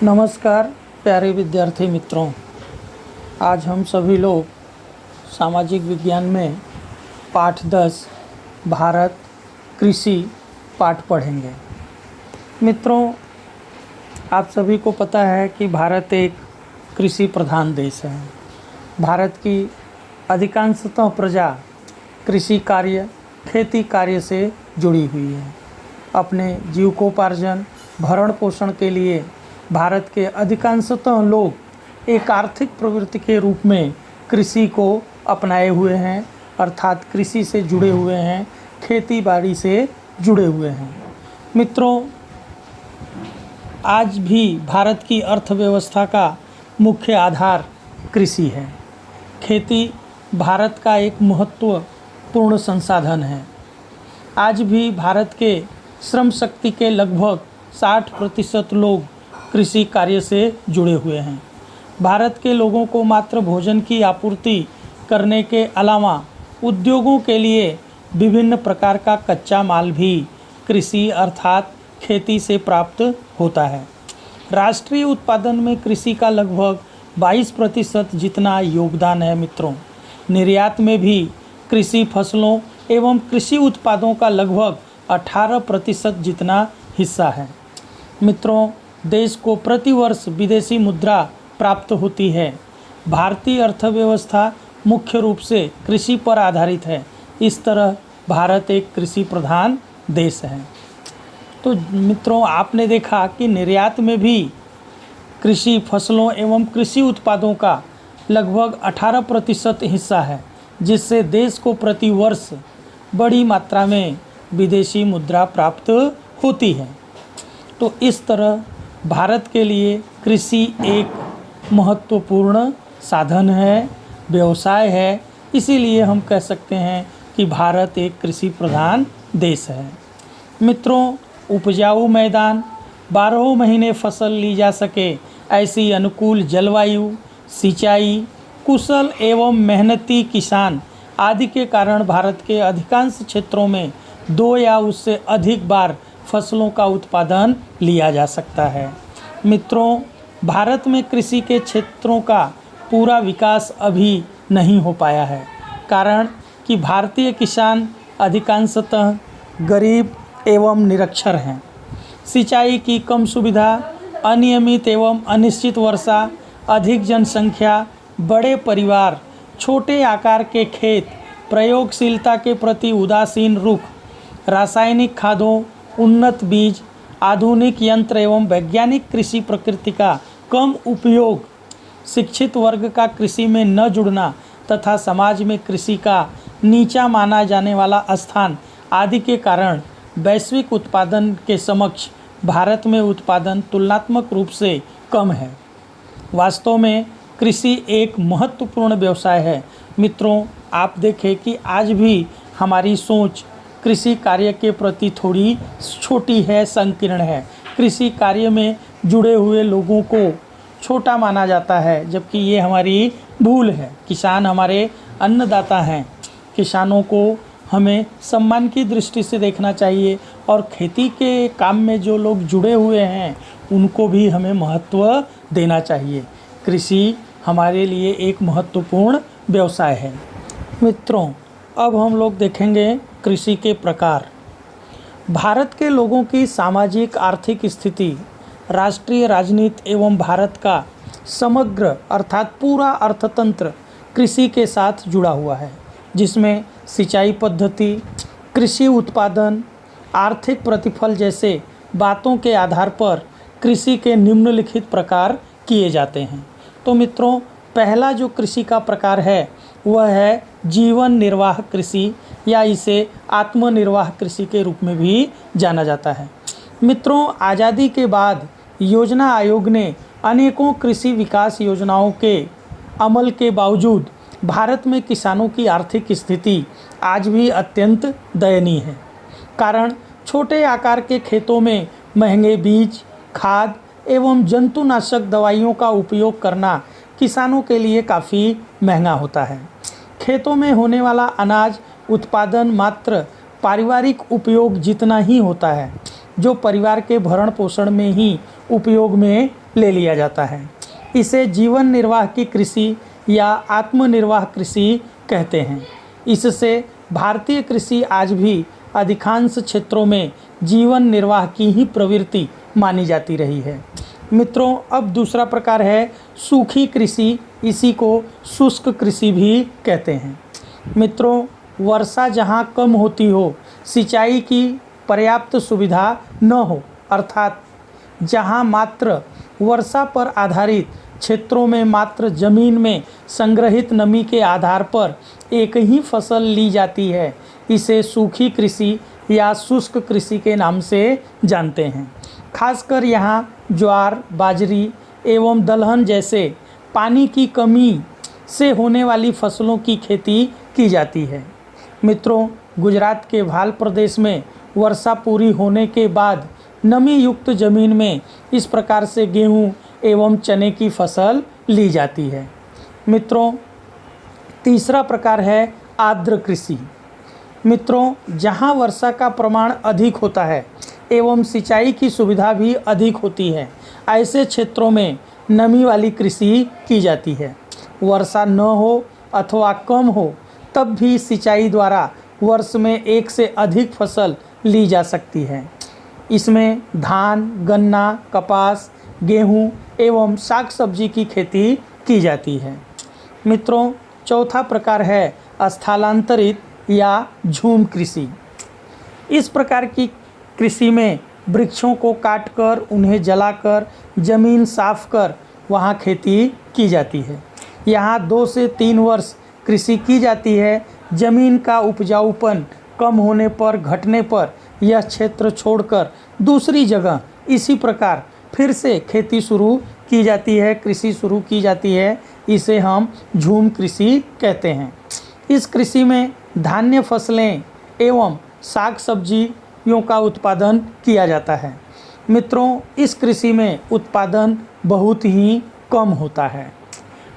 नमस्कार प्यारे विद्यार्थी मित्रों, आज हम सभी लोग सामाजिक विज्ञान में पाठ 10 भारत कृषि पाठ पढ़ेंगे। मित्रों, आप सभी को पता है कि भारत एक कृषि प्रधान देश है। भारत की अधिकांशतः प्रजा कृषि कार्य, खेती कार्य से जुड़ी हुई है। अपने जीविकोपार्जन, भरण पोषण के लिए भारत के अधिकांशतः लोग एक आर्थिक प्रवृत्ति के रूप में कृषि को अपनाए हुए हैं, अर्थात कृषि से जुड़े हुए हैं, खेती बाड़ी से जुड़े हुए हैं। मित्रों, आज भी भारत की अर्थव्यवस्था का मुख्य आधार कृषि है। खेती भारत का एक महत्वपूर्ण संसाधन है। आज भी भारत के श्रम शक्ति के लगभग 60% लोग कृषि कार्य से जुड़े हुए हैं। भारत के लोगों को मात्र भोजन की आपूर्ति करने के अलावा उद्योगों के लिए विभिन्न प्रकार का कच्चा माल भी कृषि अर्थात खेती से प्राप्त होता है। राष्ट्रीय उत्पादन में कृषि का लगभग 22% जितना योगदान है। मित्रों, निर्यात में भी कृषि फसलों एवं कृषि उत्पादों का लगभग 18% जितना हिस्सा है। मित्रों, देश को प्रतिवर्ष विदेशी मुद्रा प्राप्त होती है। भारतीय अर्थव्यवस्था मुख्य रूप से कृषि पर आधारित है। इस तरह भारत एक कृषि प्रधान देश है। तो मित्रों, आपने देखा कि निर्यात में भी कृषि फसलों एवं कृषि उत्पादों का लगभग 18% हिस्सा है, जिससे देश को प्रतिवर्ष बड़ी मात्रा में विदेशी मुद्रा प्राप्त होती है। तो इस तरह भारत के लिए कृषि एक महत्वपूर्ण साधन है, व्यवसाय है। इसीलिए हम कह सकते हैं कि भारत एक कृषि प्रधान देश है। मित्रों, उपजाऊ मैदान, 12 महीने फसल ली जा सके ऐसी अनुकूल जलवायु, सिंचाई, कुशल एवं मेहनती किसान आदि के कारण भारत के अधिकांश क्षेत्रों में 2 या उससे अधिक बार फसलों का उत्पादन लिया जा सकता है। मित्रों, भारत में कृषि के क्षेत्रों का पूरा विकास अभी नहीं हो पाया है, कारण कि भारतीय किसान अधिकांशतः गरीब एवं निरक्षर हैं। सिंचाई की कम सुविधा, अनियमित एवं अनिश्चित वर्षा, अधिक जनसंख्या, बड़े परिवार, छोटे आकार के खेत, प्रयोगशीलता के प्रति उदासीन रुख, रासायनिक खादों, उन्नत बीज, आधुनिक यंत्र एवं वैज्ञानिक कृषि प्रकृति का कम उपयोग, शिक्षित वर्ग का कृषि में न जुड़ना तथा समाज में कृषि का नीचा माना जाने वाला स्थान आदि के कारण वैश्विक उत्पादन के समक्ष भारत में उत्पादन तुलनात्मक रूप से कम है। वास्तव में कृषि एक महत्वपूर्ण व्यवसाय है। मित्रों, आप देखें कि आज भी हमारी सोच कृषि कार्य के प्रति थोड़ी छोटी है, संकीर्ण है। कृषि कार्य में जुड़े हुए लोगों को छोटा माना जाता है, जबकि ये हमारी भूल है। किसान हमारे अन्नदाता हैं। किसानों को हमें सम्मान की दृष्टि से देखना चाहिए और खेती के काम में जो लोग जुड़े हुए हैं उनको भी हमें महत्व देना चाहिए। कृषि हमारे लिए एक महत्वपूर्ण व्यवसाय है। मित्रों, अब हम लोग देखेंगे कृषि के प्रकार। भारत के लोगों की सामाजिक आर्थिक स्थिति, राष्ट्रीय राजनीति एवं भारत का समग्र अर्थात पूरा अर्थतंत्र कृषि के साथ जुड़ा हुआ है, जिसमें सिंचाई पद्धति, कृषि उत्पादन, आर्थिक प्रतिफल जैसे बातों के आधार पर कृषि के निम्नलिखित प्रकार किए जाते हैं। तो मित्रों, पहला जो कृषि का प्रकार है वह है जीवन निर्वाह कृषि, या इसे आत्मनिर्वाह कृषि के रूप में भी जाना जाता है। मित्रों, आज़ादी के बाद योजना आयोग ने अनेकों कृषि विकास योजनाओं के अमल के बावजूद भारत में किसानों की आर्थिक स्थिति आज भी अत्यंत दयनीय है। कारण छोटे आकार के खेतों में महंगे बीज, खाद एवं जंतुनाशक दवाइयों का उपयोग करना किसानों के लिए काफ़ी महंगा होता है। खेतों में होने वाला अनाज उत्पादन मात्र पारिवारिक उपयोग जितना ही होता है, जो परिवार के भरण पोषण में ही उपयोग में ले लिया जाता है। इसे जीवन निर्वाह की कृषि या आत्मनिर्वाह कृषि कहते हैं। इससे भारतीय कृषि आज भी अधिकांश क्षेत्रों में जीवन निर्वाह की ही प्रवृत्ति मानी जाती रही है। मित्रों, अब दूसरा प्रकार है सूखी कृषि, इसी को शुष्क कृषि भी कहते हैं। मित्रों, वर्षा जहाँ कम होती हो, सिंचाई की पर्याप्त सुविधा न हो, अर्थात जहाँ मात्र वर्षा पर आधारित क्षेत्रों में मात्र जमीन में संग्रहित नमी के आधार पर एक ही फसल ली जाती है, इसे सूखी कृषि या शुष्क कृषि के नाम से जानते हैं। खासकर यहाँ ज्वार, बाजरी एवं दलहन जैसे पानी की कमी से होने वाली फसलों की खेती की जाती है। मित्रों, गुजरात के भाल प्रदेश में वर्षा पूरी होने के बाद नमी युक्त जमीन में इस प्रकार से गेहूं एवं चने की फसल ली जाती है। मित्रों, तीसरा प्रकार है आर्द्र कृषि। मित्रों, जहां वर्षा का प्रमाण अधिक होता है एवं सिंचाई की सुविधा भी अधिक होती है, ऐसे क्षेत्रों में नमी वाली कृषि की जाती है। वर्षा न हो अथवा कम हो तब भी सिंचाई द्वारा वर्ष में एक से अधिक फसल ली जा सकती है। इसमें धान, गन्ना, कपास, गेहूं एवं साग सब्जी की खेती की जाती है। मित्रों, चौथा प्रकार है स्थलांतरित या झूम कृषि। इस प्रकार की कृषि में वृक्षों को काटकर उन्हें जलाकर जमीन साफ कर वहां खेती की जाती है। यहाँ 2 से 3 वर्ष कृषि की जाती है। जमीन का उपजाऊपन कम होने पर, घटने पर यह क्षेत्र छोड़कर दूसरी जगह इसी प्रकार फिर से खेती शुरू की जाती है, कृषि शुरू की जाती है। इसे हम झूम कृषि कहते हैं। इस कृषि में धान्य फसलें एवं साग सब्जियों का उत्पादन किया जाता है। मित्रों, इस कृषि में उत्पादन बहुत ही कम होता है।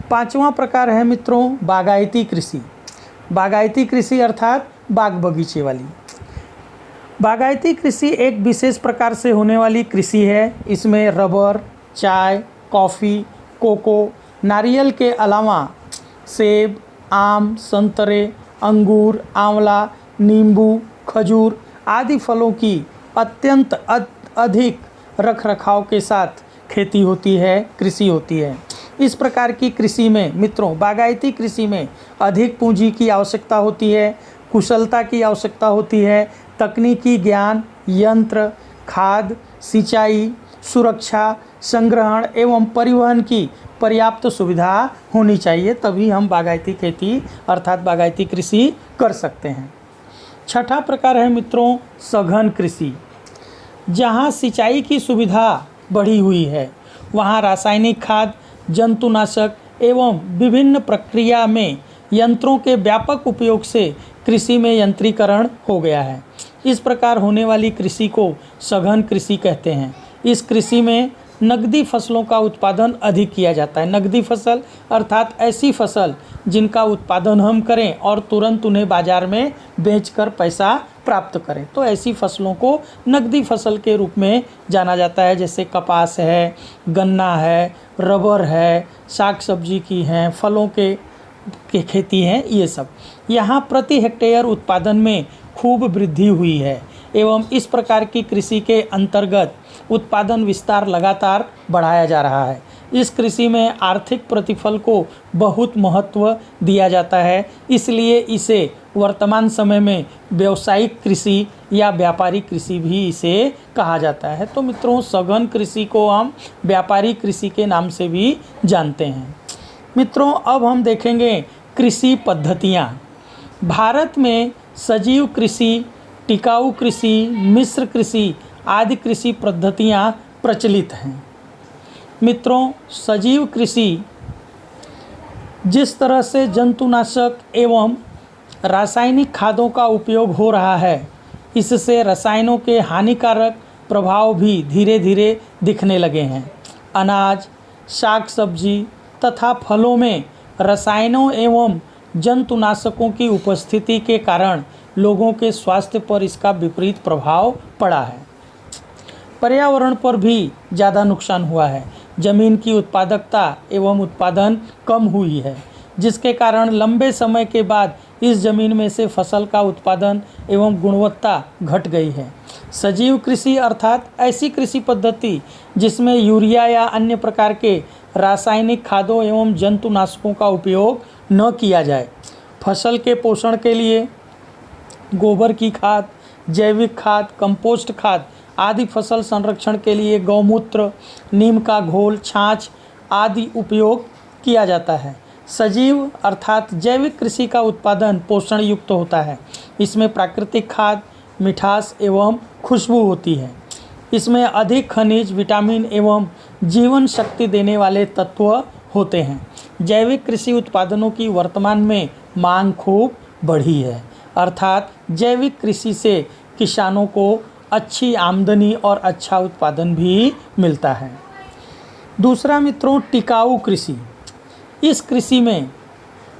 पांचवा प्रकार है मित्रों बागायती कृषि। बागायती कृषि अर्थात बाग बगीचे वाली। बागायती कृषि एक विशेष प्रकार से होने वाली कृषि है। इसमें रबर, चाय, कॉफ़ी, कोको, नारियल के अलावा सेब, आम, संतरे, अंगूर, आंवला, नींबू, खजूर आदि फलों की अत्यंत अधिक रखरखाव के साथ खेती होती है, कृषि होती है। इस प्रकार की कृषि में मित्रों, बागायती कृषि में अधिक पूंजी की आवश्यकता होती है, कुशलता की आवश्यकता होती है, तकनीकी ज्ञान, यंत्र, खाद, सिंचाई, सुरक्षा, संग्रहण एवं परिवहन की पर्याप्त सुविधा होनी चाहिए, तभी हम बागायती खेती अर्थात बागायती कृषि कर सकते हैं। छठा प्रकार है मित्रों सघन कृषि। जहाँ सिंचाई की सुविधा बढ़ी हुई है, वहाँ रासायनिक खाद, जंतुनाशक एवं विभिन्न प्रक्रिया में यंत्रों के व्यापक उपयोग से कृषि में यंत्रीकरण हो गया है। इस प्रकार होने वाली कृषि को सघन कृषि कहते हैं। इस कृषि में नकदी फसलों का उत्पादन अधिक किया जाता है। नकदी फसल अर्थात ऐसी फसल जिनका उत्पादन हम करें और तुरंत उन्हें बाजार में बेचकर पैसा प्राप्त करें, तो ऐसी फसलों को नकदी फसल के रूप में जाना जाता है। जैसे कपास है, गन्ना है, रबर है, साग सब्जी की हैं, फलों के खेती हैं, ये सब। यहाँ प्रति हेक्टेयर उत्पादन में खूब वृद्धि हुई है एवं इस प्रकार की कृषि के अंतर्गत उत्पादन विस्तार लगातार बढ़ाया जा रहा है। इस कृषि में आर्थिक प्रतिफल को बहुत महत्व दिया जाता है, इसलिए इसे वर्तमान समय में व्यावसायिक कृषि या व्यापारिक कृषि भी इसे कहा जाता है। तो मित्रों, सघन कृषि को हम व्यापारिक कृषि के नाम से भी जानते हैं। मित्रों, अब हम देखेंगे कृषि पद्धतियाँ। भारत में सजीव कृषि, टिकाऊ कृषि, मिश्र कृषि आदि कृषि पद्धतियाँ प्रचलित हैं। मित्रों, सजीव कृषि जिस तरह से जंतुनाशक एवं रासायनिक खादों का उपयोग हो रहा है, इससे रसायनों के हानिकारक प्रभाव भी धीरे धीरे दिखने लगे हैं। अनाज, साग सब्जी तथा फलों में रसायनों एवं जंतुनाशकों की उपस्थिति के कारण लोगों के स्वास्थ्य पर इसका विपरीत प्रभाव पड़ा है। पर्यावरण पर भी ज़्यादा नुकसान हुआ है। ज़मीन की उत्पादकता एवं उत्पादन कम हुई है, जिसके कारण लंबे समय के बाद इस ज़मीन में से फसल का उत्पादन एवं गुणवत्ता घट गई है। सजीव कृषि अर्थात ऐसी कृषि पद्धति जिसमें यूरिया या अन्य प्रकार के रासायनिक खादों एवं जंतुनाशकों का उपयोग न किया जाए। फसल के पोषण के लिए गोबर की खाद, जैविक खाद, कंपोस्ट खाद आदि, फसल संरक्षण के लिए गौमूत्र, नीम का घोल, छाछ आदि उपयोग किया जाता है। सजीव अर्थात जैविक कृषि का उत्पादन पोषण युक्त होता है। इसमें प्राकृतिक खाद, मिठास एवं खुशबू होती है। इसमें अधिक खनिज, विटामिन एवं जीवन शक्ति देने वाले तत्व होते हैं। जैविक कृषि उत्पादनों की वर्तमान में मांग खूब बढ़ी है, अर्थात जैविक कृषि से किसानों को अच्छी आमदनी और अच्छा उत्पादन भी मिलता है। दूसरा मित्रों, टिकाऊ कृषि। इस कृषि में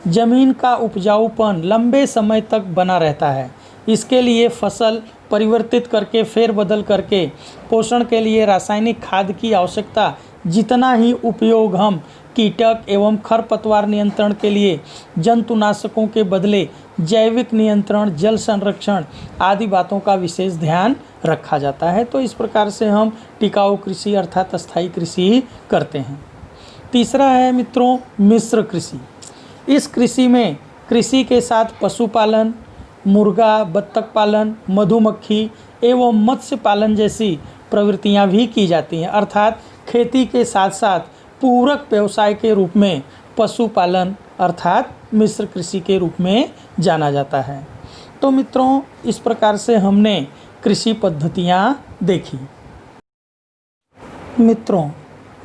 जमीन का उपजाऊपन लंबे समय तक बना रहता है। इसके लिए फसल परिवर्तित करके, फेरबदल करके पोषण के लिए रासायनिक खाद की आवश्यकता जितना ही उपयोग हम कीटक एवं खरपतवार नियंत्रण के लिए जंतुनाशकों के बदले जैविक नियंत्रण, जल संरक्षण आदि बातों का विशेष ध्यान रखा जाता है। तो इस प्रकार से हम टिकाऊ कृषि अर्थात स्थायी कृषि करते हैं। तीसरा है मित्रों मिश्र कृषि। इस कृषि में कृषि के साथ पशुपालन, मुर्गा, बत्तख पालन, मधुमक्खी एवं मत्स्य पालन जैसी प्रवृत्तियां भी की जाती हैं, अर्थात खेती के साथ साथ पूरक व्यवसाय के रूप में पशुपालन अर्थात मिश्र कृषि के रूप में जाना जाता है। तो मित्रों, इस प्रकार से हमने कृषि पद्धतियां देखी। मित्रों,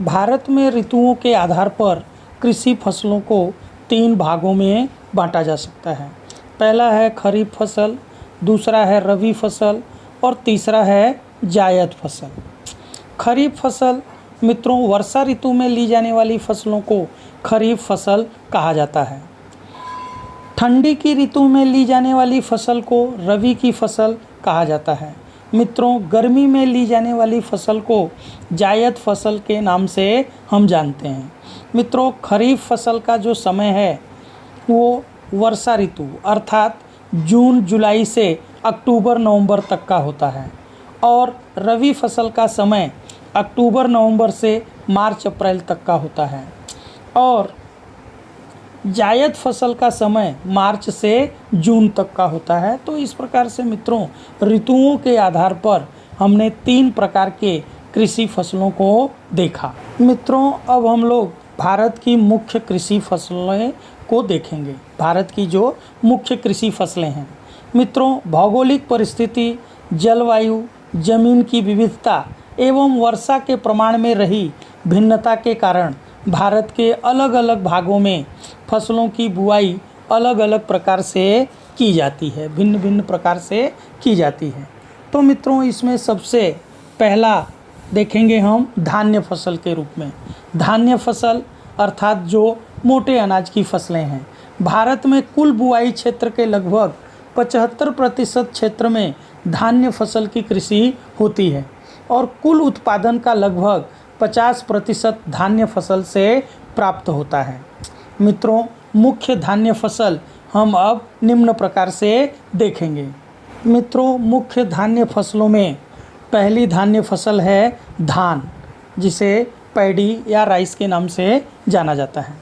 भारत में ऋतुओं के आधार पर कृषि फसलों को 3 भागों में बांटा जा सकता है। पहला है खरीफ फसल, दूसरा है रबी फसल और तीसरा है जायद फसल। खरीफ फसल मित्रों वर्षा ऋतु में ली जाने वाली फसलों को खरीफ फसल कहा जाता है। ठंडी की ऋतु में ली जाने वाली फसल को रबी की फसल कहा जाता है। मित्रों, गर्मी में ली जाने वाली फसल को जायद फसल के नाम से हम जानते हैं। मित्रों, खरीफ फसल का जो समय है वो वर्षा ऋतु अर्थात जून जुलाई से अक्टूबर नवंबर तक का होता है और रबी फसल का समय अक्टूबर नवंबर से मार्च अप्रैल तक का होता है और जायद फसल का समय मार्च से जून तक का होता है। तो इस प्रकार से मित्रों ऋतुओं के आधार पर हमने 3 प्रकार के कृषि फसलों को देखा। मित्रों, अब हम लोग भारत की मुख्य कृषि फसलें को देखेंगे। भारत की जो मुख्य कृषि फसलें हैं मित्रों, भौगोलिक परिस्थिति, जलवायु, जमीन की विविधता एवं वर्षा के प्रमाण में रही भिन्नता के कारण भारत के अलग अलग भागों में फसलों की बुआई अलग अलग प्रकार से की जाती है, भिन्न भिन्न प्रकार से की जाती है। तो मित्रों, इसमें सबसे पहला देखेंगे हम धान्य फसल के रूप में। धान्य फसल अर्थात जो मोटे अनाज की फसलें हैं। भारत में कुल बुआई क्षेत्र के लगभग 75% क्षेत्र में धान्य फसल की कृषि होती है और कुल उत्पादन का लगभग 50% धान्य फसल से प्राप्त होता है। मित्रों, मुख्य धान्य फसल हम अब निम्न प्रकार से देखेंगे। मित्रों, मुख्य धान्य फसलों में पहली धान्य फसल है धान, जिसे पैडी या राइस के नाम से जाना जाता है।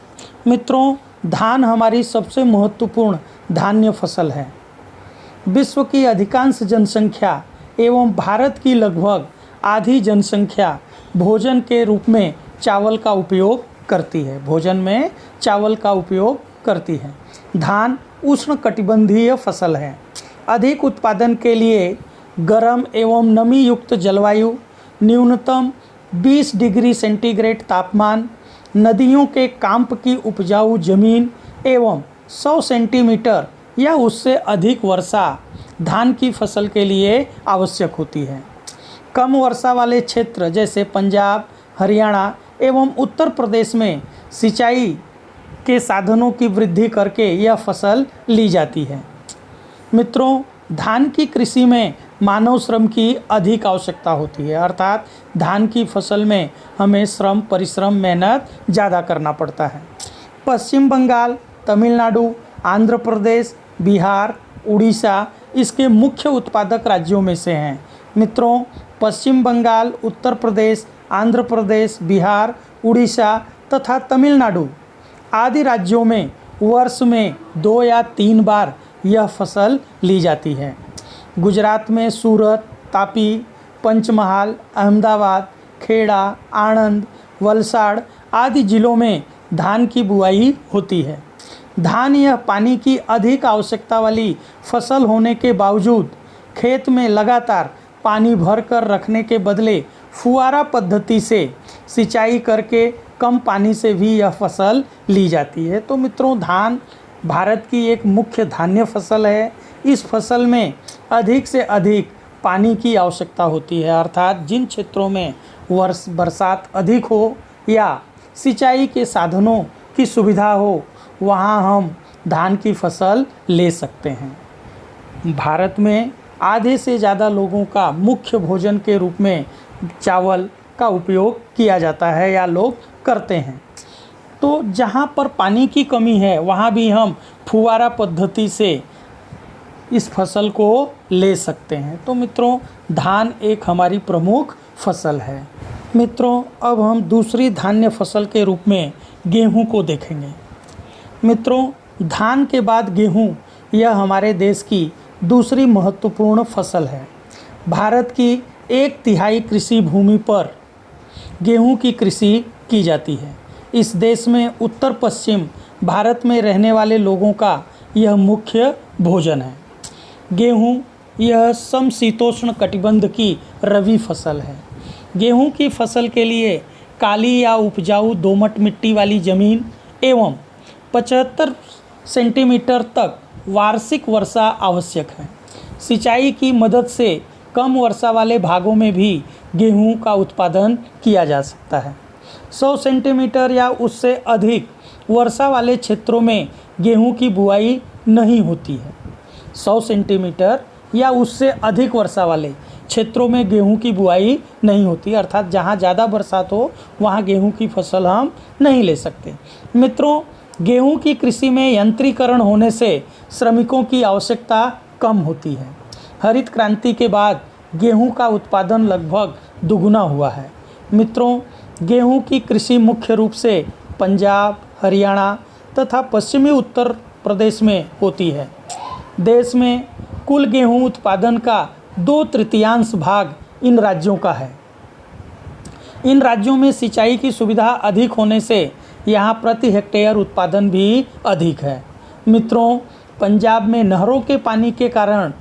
मित्रों, धान हमारी सबसे महत्वपूर्ण धान्य फसल है। विश्व की अधिकांश जनसंख्या एवं भारत की लगभग आधी जनसंख्या भोजन के रूप में चावल का उपयोग करती है, भोजन में चावल का उपयोग करती है। धान उष्णकटिबंधीय फसल है। अधिक उत्पादन के लिए गर्म एवं नमी युक्त जलवायु, न्यूनतम 20 डिग्री सेंटीग्रेड तापमान, नदियों के कांप की उपजाऊ जमीन एवं 100 सेंटीमीटर या उससे अधिक वर्षा धान की फसल के लिए आवश्यक होती है। कम वर्षा वाले क्षेत्र जैसे पंजाब, हरियाणा एवं उत्तर प्रदेश में सिंचाई के साधनों की वृद्धि करके यह फसल ली जाती है। मित्रों, धान की कृषि में मानव श्रम की अधिक आवश्यकता होती है, अर्थात धान की फसल में हमें श्रम, परिश्रम, मेहनत ज़्यादा करना पड़ता है। पश्चिम बंगाल, तमिलनाडु, आंध्र प्रदेश, बिहार, उड़ीसा इसके मुख्य उत्पादक राज्यों में से हैं। मित्रों, पश्चिम बंगाल, उत्तर प्रदेश, आंध्र प्रदेश, बिहार, उड़ीसा तथा तमिलनाडु आदि राज्यों में वर्ष में 2 या 3 बार यह फसल ली जाती है। गुजरात में सूरत, तापी, पंचमहाल, अहमदाबाद, खेड़ा, आणंद, वलसाड़ आदि जिलों में धान की बुआई होती है। धान यह पानी की अधिक आवश्यकता वाली फसल होने के बावजूद खेत में लगातार पानी भर कर रखने के बदले फुहारा पद्धति से सिंचाई करके कम पानी से भी यह फसल ली जाती है। तो मित्रों, धान भारत की एक मुख्य धान्य फसल है। इस फसल में अधिक से अधिक पानी की आवश्यकता होती है, अर्थात जिन क्षेत्रों में बरसात अधिक हो या सिंचाई के साधनों की सुविधा हो, वहाँ हम धान की फसल ले सकते हैं। भारत में आधे से ज़्यादा लोगों का मुख्य भोजन के रूप में चावल का उपयोग किया जाता है या लोग करते हैं। तो जहाँ पर पानी की कमी है वहाँ भी हम फुहारा पद्धति से इस फसल को ले सकते हैं। तो मित्रों, धान एक हमारी प्रमुख फसल है। मित्रों, अब हम दूसरी धान्य फसल के रूप में गेहूं को देखेंगे। मित्रों, धान के बाद गेहूं यह हमारे देश की दूसरी महत्वपूर्ण फसल है। भारत की 1/3 कृषि भूमि पर गेहूं की कृषि की जाती है। इस देश में उत्तर पश्चिम भारत में रहने वाले लोगों का यह मुख्य भोजन है। गेहूं यह समशीतोष्ण कटिबंध की रबी फसल है। गेहूं की फसल के लिए काली या उपजाऊ दोमट मिट्टी वाली ज़मीन एवं 75 सेंटीमीटर तक वार्षिक वर्षा आवश्यक है। सिंचाई की मदद से कम वर्षा वाले भागों में भी गेहूं का उत्पादन किया जा सकता है। 100 सेंटीमीटर या उससे अधिक वर्षा वाले क्षेत्रों में गेहूं की बुआई नहीं होती है। 100 सेंटीमीटर या उससे अधिक वर्षा वाले क्षेत्रों में गेहूं की बुआई नहीं होती, अर्थात जहां ज़्यादा बरसात हो वहां गेहूं की फसल हम नहीं ले सकते। मित्रों, गेहूं की कृषि में यंत्रीकरण होने से श्रमिकों की आवश्यकता कम होती है। हरित क्रांति के बाद गेहूं का उत्पादन लगभग दुगुना हुआ है। मित्रों, गेहूं की कृषि मुख्य रूप से पंजाब, हरियाणा तथा पश्चिमी उत्तर प्रदेश में होती है। देश में कुल गेहूं उत्पादन का 2/3 भाग इन राज्यों का है। इन राज्यों में सिंचाई की सुविधा अधिक होने से यहाँ प्रति हेक्टेयर उत्पादन भी अधिक है। मित्रों, पंजाब में नहरों के पानी के कारण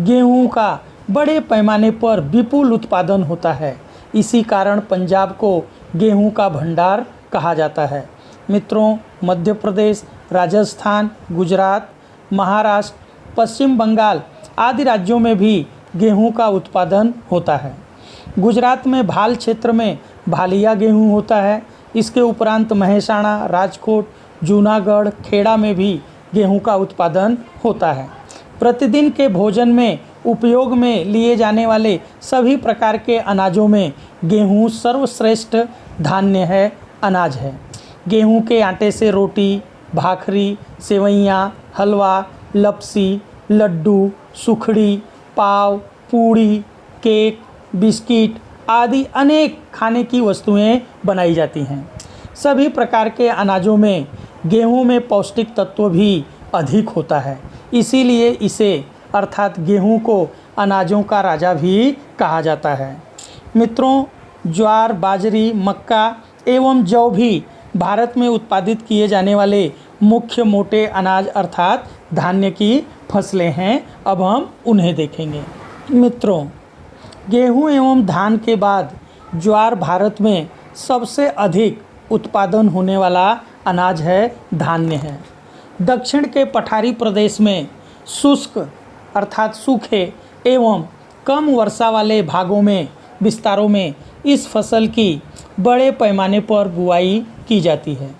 गेहूं का बड़े पैमाने पर विपुल उत्पादन होता है। इसी कारण पंजाब को गेहूं का भंडार कहा जाता है। मित्रों, मध्य प्रदेश, राजस्थान, गुजरात, महाराष्ट्र, पश्चिम बंगाल आदि राज्यों में भी गेहूं का उत्पादन होता है। गुजरात में भाल क्षेत्र में भालिया गेहूं होता है। इसके उपरांत महेसाणा, राजकोट, जूनागढ़, खेड़ा में भी गेहूं का उत्पादन होता है। प्रतिदिन के भोजन में उपयोग में लिए जाने वाले सभी प्रकार के अनाजों में गेहूं सर्वश्रेष्ठ अनाज है। गेहूं के आटे से रोटी, भाखरी, सेवइयाँ, हलवा, लपसी, लड्डू, सुखड़ी, पाव, पूड़ी, केक, बिस्किट आदि अनेक खाने की वस्तुएं बनाई जाती हैं। सभी प्रकार के अनाजों में गेहूं में पौष्टिक तत्व भी अधिक होता है, इसीलिए इसे अर्थात गेहूं को अनाजों का राजा भी कहा जाता है। मित्रों, ज्वार, बाजरी, मक्का एवं जौ भी भारत में उत्पादित किए जाने वाले मुख्य मोटे अनाज अर्थात धान्य की फसलें हैं। अब हम उन्हें देखेंगे। मित्रों, गेहूं एवं धान के बाद ज्वार भारत में सबसे अधिक उत्पादन होने वाला अनाज है, धान्य है। दक्षिण के पठारी प्रदेश में शुष्क अर्थात सूखे एवं कम वर्षा वाले विस्तारों में इस फसल की बड़े पैमाने पर बुआई की जाती है।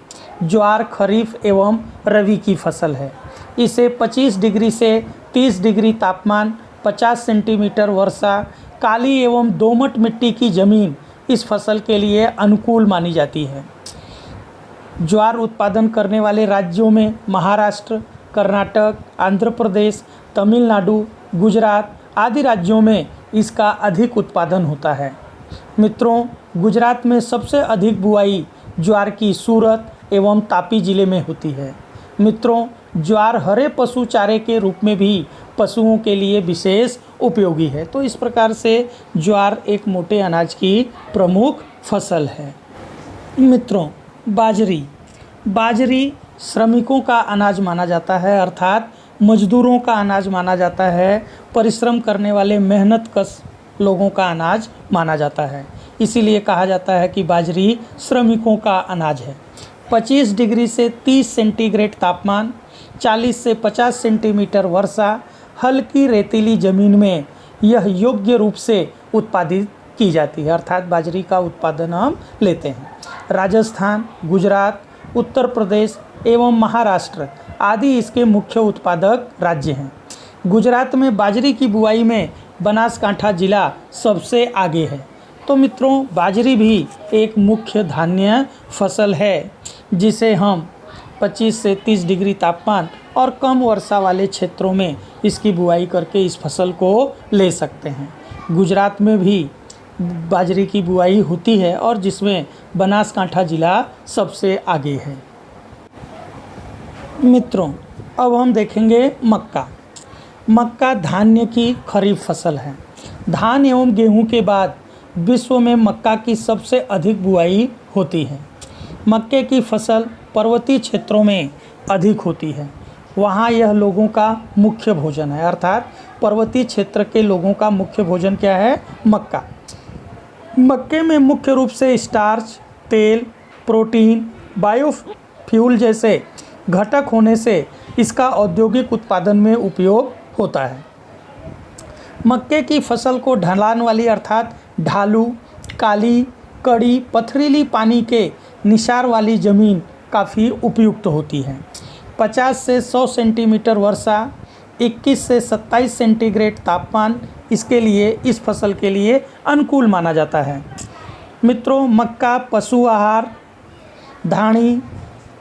ज्वार खरीफ एवं रबी की फसल है। इसे 25 डिग्री से 30 डिग्री तापमान 50 सेंटीमीटर वर्षा, काली एवं दोमट मिट्टी की ज़मीन इस फसल के लिए अनुकूल मानी जाती है। ज्वार उत्पादन करने वाले राज्यों में महाराष्ट्र, कर्नाटक, आंध्र प्रदेश, तमिलनाडु, गुजरात आदि राज्यों में इसका अधिक उत्पादन होता है। मित्रों, गुजरात में सबसे अधिक बुआई ज्वार की सूरत एवं तापी जिले में होती है। मित्रों, ज्वार हरे पशु चारे के रूप में भी पशुओं के लिए विशेष उपयोगी है। तो इस प्रकार से ज्वार एक मोटे अनाज की प्रमुख फसल है। मित्रों, बाजरी श्रमिकों का अनाज माना जाता है, अर्थात मजदूरों का अनाज माना जाता है, परिश्रम करने वाले मेहनतकश लोगों का अनाज माना जाता है। इसीलिए कहा जाता है कि बाजरी श्रमिकों का अनाज है। 25 डिग्री से 30 सेंटीग्रेड तापमान, 40 से 50 सेंटीमीटर वर्षा, हल्की रेतीली ज़मीन में यह योग्य रूप से उत्पादित की जाती है, अर्थात बाजरी का उत्पादन हम लेते हैं। राजस्थान, गुजरात, उत्तर प्रदेश एवं महाराष्ट्र आदि इसके मुख्य उत्पादक राज्य हैं। गुजरात में बाजरी की बुआई में बनासकांठा जिला सबसे आगे है। तो मित्रों, बाजरी भी एक मुख्य धान्य फसल है जिसे हम 25 से 30 डिग्री तापमान और कम वर्षा वाले क्षेत्रों में इसकी बुआई करके इस फसल को ले सकते हैं। गुजरात में भी बाजरी की बुआई होती है और जिसमें बनासकांठा जिला सबसे आगे है। मित्रों, अब हम देखेंगे मक्का धान्य की खरीफ फसल है। धान एवं गेहूं के बाद विश्व में मक्का की सबसे अधिक बुआई होती है। मक्के की फसल पर्वतीय क्षेत्रों में अधिक होती है, वहाँ यह लोगों का मुख्य भोजन है, अर्थात पर्वतीय क्षेत्र के लोगों का मुख्य भोजन क्या है? मक्का। मक्के में मुख्य रूप से स्टार्च, तेल, प्रोटीन, बायोफ्यूल जैसे घटक होने से इसका औद्योगिक उत्पादन में उपयोग होता है। मक्के की फसल को ढलान वाली अर्थात ढालू, काली, कड़ी, पथरीली पानी के निसार वाली ज़मीन काफ़ी उपयुक्त होती है। 50 से 100 सेंटीमीटर वर्षा, 21 से 27 सेंटीग्रेड तापमान इसके लिए, इस फसल के लिए अनुकूल माना जाता है। मित्रों, मक्का पशु आहार, धानी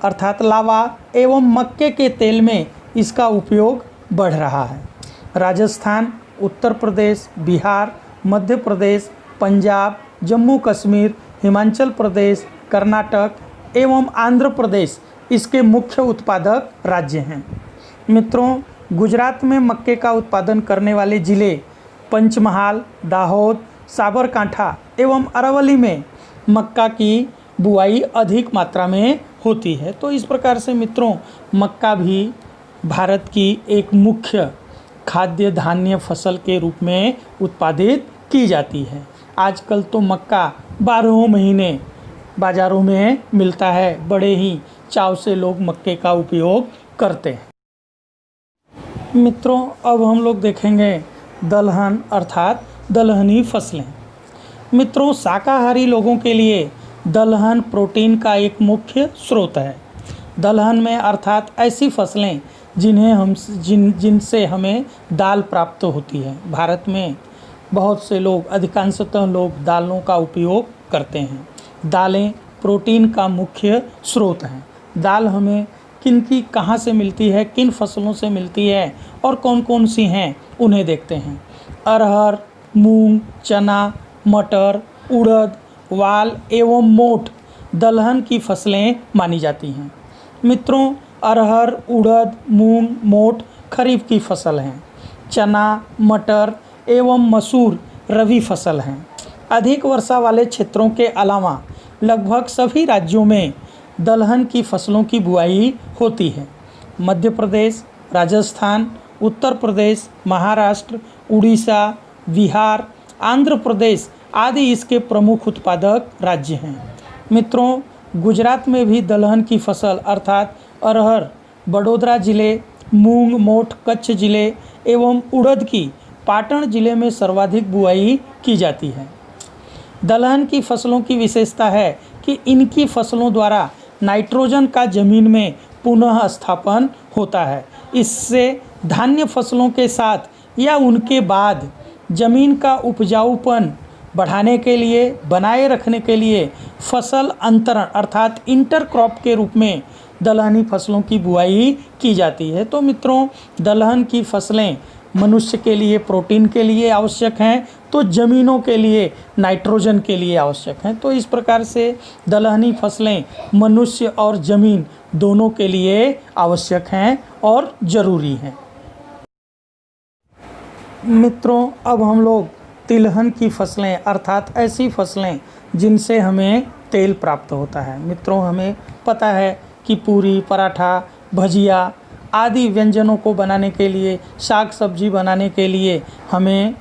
अर्थात लावा एवं मक्के के तेल में इसका उपयोग बढ़ रहा है। राजस्थान, उत्तर प्रदेश, बिहार, मध्य प्रदेश, पंजाब, जम्मू कश्मीर, हिमाचल प्रदेश, कर्नाटक एवं आंध्र प्रदेश इसके मुख्य उत्पादक राज्य हैं। मित्रों, गुजरात में मक्के का उत्पादन करने वाले ज़िले पंचमहाल, दाहोद, साबरकांठा एवं अरावली में मक्का की बुआई अधिक मात्रा में होती है। तो इस प्रकार से मित्रों, मक्का भी भारत की एक मुख्य खाद्य धान्य फसल के रूप में उत्पादित की जाती है। आजकल तो मक्का 12 महीने बाज़ारों में मिलता है, बड़े ही चाव से लोग मक्के का उपयोग करते हैं। मित्रों, अब हम लोग देखेंगे दलहन अर्थात दलहनी फसलें। मित्रों, शाकाहारी लोगों के लिए दलहन प्रोटीन का एक मुख्य स्रोत है। दलहन में अर्थात ऐसी फसलें जिनसे हमें दाल प्राप्त होती है। भारत में बहुत से लोग, अधिकांशतः लोग दालों का उपयोग करते हैं। दालें प्रोटीन का मुख्य स्रोत हैं। दाल हमें कहाँ से मिलती है, किन फसलों से मिलती है और कौन कौन सी हैं, उन्हें देखते हैं। अरहर, मूंग, चना, मटर, उड़द, वाल एवं मोठ दलहन की फसलें मानी जाती हैं। मित्रों, अरहर, उड़द, मूंग, मोठ खरीफ की फसल हैं। चना, मटर एवं मसूर रबी फसल हैं। अधिक वर्षा वाले क्षेत्रों के अलावा लगभग सभी राज्यों में दलहन की फसलों की बुआई होती है। मध्य प्रदेश, राजस्थान, उत्तर प्रदेश, महाराष्ट्र, उड़ीसा, बिहार, आंध्र प्रदेश आदि इसके प्रमुख उत्पादक राज्य हैं। मित्रों, गुजरात में भी दलहन की फसल अर्थात अरहर बड़ौदा जिले, मूंग, मोठ कच्छ जिले एवं उड़द की पाटन जिले में सर्वाधिक बुआई की जाती है। दलहन की फसलों की विशेषता है कि इनकी फसलों द्वारा नाइट्रोजन का जमीन में पुनः स्थापन होता है। इससे धान्य फसलों के साथ या उनके बाद ज़मीन का उपजाऊपन बढ़ाने के लिए, बनाए रखने के लिए फसल अंतरण अर्थात इंटर क्रॉप के रूप में दलहनी फसलों की बुआई की जाती है। तो मित्रों, दलहन की फसलें मनुष्य के लिए प्रोटीन के लिए आवश्यक हैं, तो ज़मीनों के लिए नाइट्रोजन के लिए आवश्यक हैं। तो इस प्रकार से दलहनी फसलें मनुष्य और ज़मीन दोनों के लिए आवश्यक हैं और ज़रूरी हैं। मित्रों, अब हम लोग तिलहन की फसलें अर्थात ऐसी फसलें जिनसे हमें तेल प्राप्त होता है। मित्रों, हमें पता है कि पूरी, पराठा, भजिया आदि व्यंजनों को बनाने के लिए, साग सब्जी बनाने के लिए हमें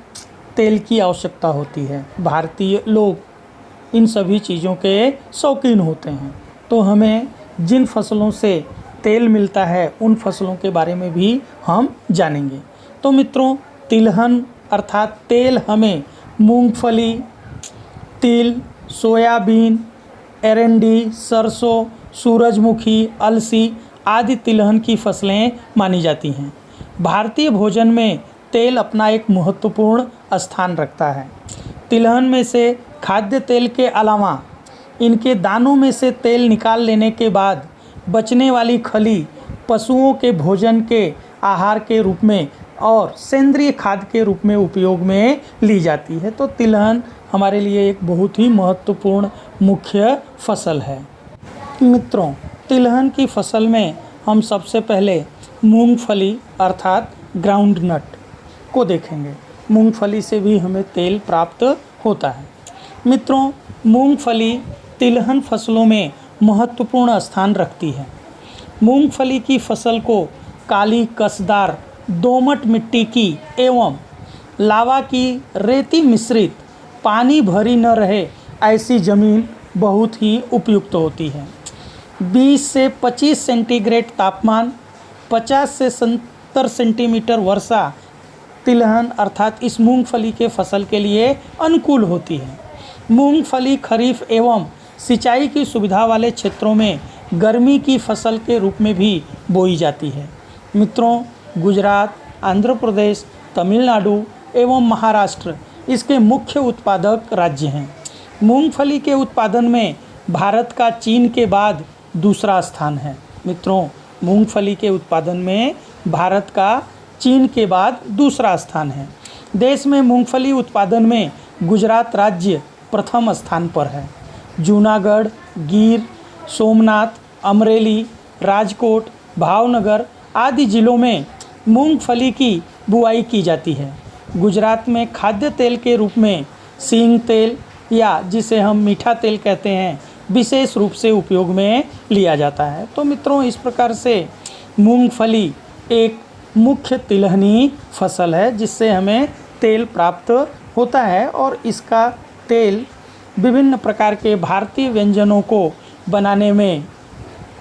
तेल की आवश्यकता होती है। भारतीय लोग इन सभी चीज़ों के शौकीन होते हैं। तो हमें जिन फसलों से तेल मिलता है उन फसलों के बारे में भी हम जानेंगे। तो मित्रों, तिलहन अर्थात तेल हमें मूंगफली, तिल, सोयाबीन, एरंडी, सरसों, सूरजमुखी, अलसी आदि तिलहन की फसलें मानी जाती हैं। भारतीय भोजन में तेल अपना एक महत्वपूर्ण स्थान रखता है। तिलहन में से खाद्य तेल के अलावा इनके दानों में से तेल निकाल लेने के बाद बचने वाली खली पशुओं के भोजन के आहार के रूप में और सेंद्रीय खाद के रूप में उपयोग में ली जाती है। तो तिलहन हमारे लिए एक बहुत ही महत्वपूर्ण मुख्य फसल है। मित्रों, तिलहन की फसल में हम सबसे पहले मूंगफली अर्थात ग्राउंडनट को देखेंगे। मूंगफली से भी हमें तेल प्राप्त होता है। मित्रों, मूंगफली तिलहन फसलों में महत्वपूर्ण स्थान रखती है। मूंगफली की फसल को काली कसदार दोमट मिट्टी की एवं लावा की रेती मिश्रित पानी भरी न रहे ऐसी ज़मीन बहुत ही उपयुक्त होती है। 20 से 25 सेंटीग्रेड तापमान, 50 से 70 सेंटीमीटर वर्षा तिलहन अर्थात इस मूंगफली के फसल के लिए अनुकूल होती है। मूंगफली खरीफ एवं सिंचाई की सुविधा वाले क्षेत्रों में गर्मी की फसल के रूप में भी बोई जाती है। मित्रों, गुजरात, आंध्र प्रदेश, तमिलनाडु एवं महाराष्ट्र इसके मुख्य उत्पादक राज्य हैं। मूंगफली के उत्पादन में भारत का चीन के बाद दूसरा स्थान है। मित्रों, मूंगफली के उत्पादन में भारत का चीन के बाद दूसरा स्थान है। देश में मूंगफली उत्पादन में गुजरात राज्य प्रथम स्थान पर है। जूनागढ़, गिर, सोमनाथ, अमरेली, राजकोट, भावनगर आदि जिलों में मूंगफली की बुआई की जाती है। गुजरात में खाद्य तेल के रूप में सींग तेल या जिसे हम मीठा तेल कहते हैं विशेष रूप से उपयोग में लिया जाता है। तो मित्रों, इस प्रकार से मूंगफली एक मुख्य तिलहनी फसल है जिससे हमें तेल प्राप्त होता है और इसका तेल विभिन्न प्रकार के भारतीय व्यंजनों को बनाने में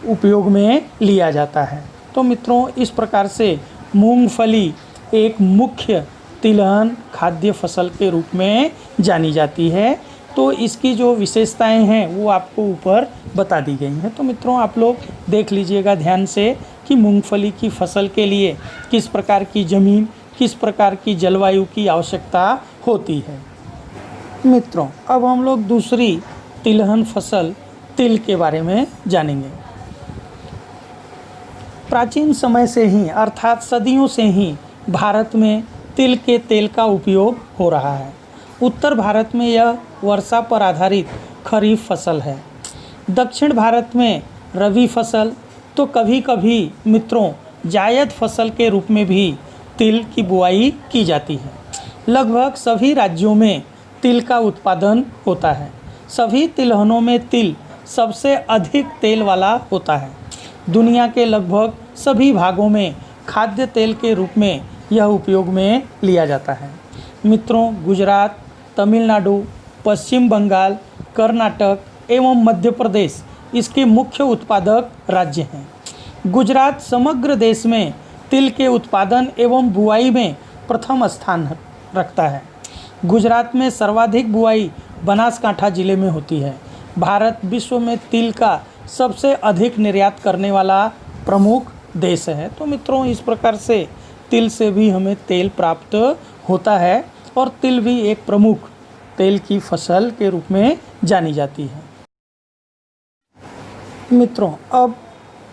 उपयोग में लिया जाता है। तो मित्रों, इस प्रकार से मूंगफली एक मुख्य तिलहन खाद्य फसल के रूप में जानी जाती है। तो इसकी जो विशेषताएं हैं वो आपको ऊपर बता दी गई हैं। तो मित्रों, आप लोग देख लीजिएगा ध्यान से कि मूंगफली की फसल के लिए किस प्रकार की ज़मीन, किस प्रकार की जलवायु की आवश्यकता होती है। मित्रों, अब हम लोग दूसरी तिलहन फसल तिल के बारे में जानेंगे। प्राचीन समय से ही अर्थात सदियों से ही भारत में तिल के तेल का उपयोग हो रहा है। उत्तर भारत में यह वर्षा पर आधारित खरीफ फसल है। दक्षिण भारत में रबी फसल, तो कभी कभी मित्रों जायद फसल के रूप में भी तिल की बुआई की जाती है। लगभग सभी राज्यों में तिल का उत्पादन होता है। सभी तिलहनों में तिल सबसे अधिक तेल वाला होता है। दुनिया के लगभग सभी भागों में खाद्य तेल के रूप में यह उपयोग में लिया जाता है। मित्रों, गुजरात, तमिलनाडु, पश्चिम बंगाल, कर्नाटक एवं मध्य प्रदेश इसके मुख्य उत्पादक राज्य हैं। गुजरात समग्र देश में तिल के उत्पादन एवं बुआई में प्रथम स्थान रखता है। गुजरात में सर्वाधिक बुआई बनासकांठा जिले में होती है। भारत विश्व में तिल का सबसे अधिक निर्यात करने वाला प्रमुख देश है। तो मित्रों, इस प्रकार से तिल से भी हमें तेल प्राप्त होता है और तिल भी एक प्रमुख तेल की फसल के रूप में जानी जाती है। मित्रों, अब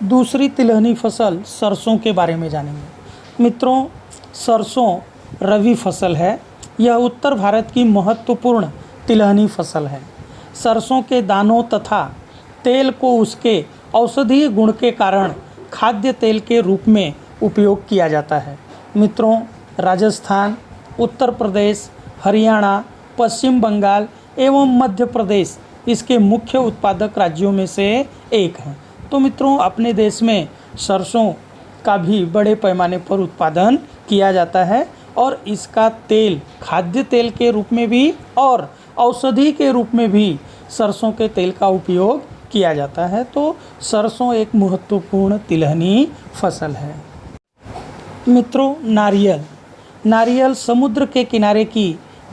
दूसरी तिलहनी फसल सरसों के बारे में जानेंगे। मित्रों, सरसों रबी फसल है। यह उत्तर भारत की महत्वपूर्ण तिलहनी फसल है। सरसों के दानों तथा तेल को उसके औषधीय गुण के कारण खाद्य तेल के रूप में उपयोग किया जाता है। मित्रों, राजस्थान, उत्तर प्रदेश, हरियाणा, पश्चिम बंगाल एवं मध्य प्रदेश इसके मुख्य उत्पादक राज्यों में से एक है। तो मित्रों, अपने देश में सरसों का भी बड़े पैमाने पर उत्पादन किया जाता है और इसका तेल खाद्य तेल के रूप में भी और औषधि के रूप में भी सरसों के तेल का उपयोग किया जाता है। तो सरसों एक महत्वपूर्ण तिलहनी फसल है। मित्रों, नारियल समुद्र के किनारे की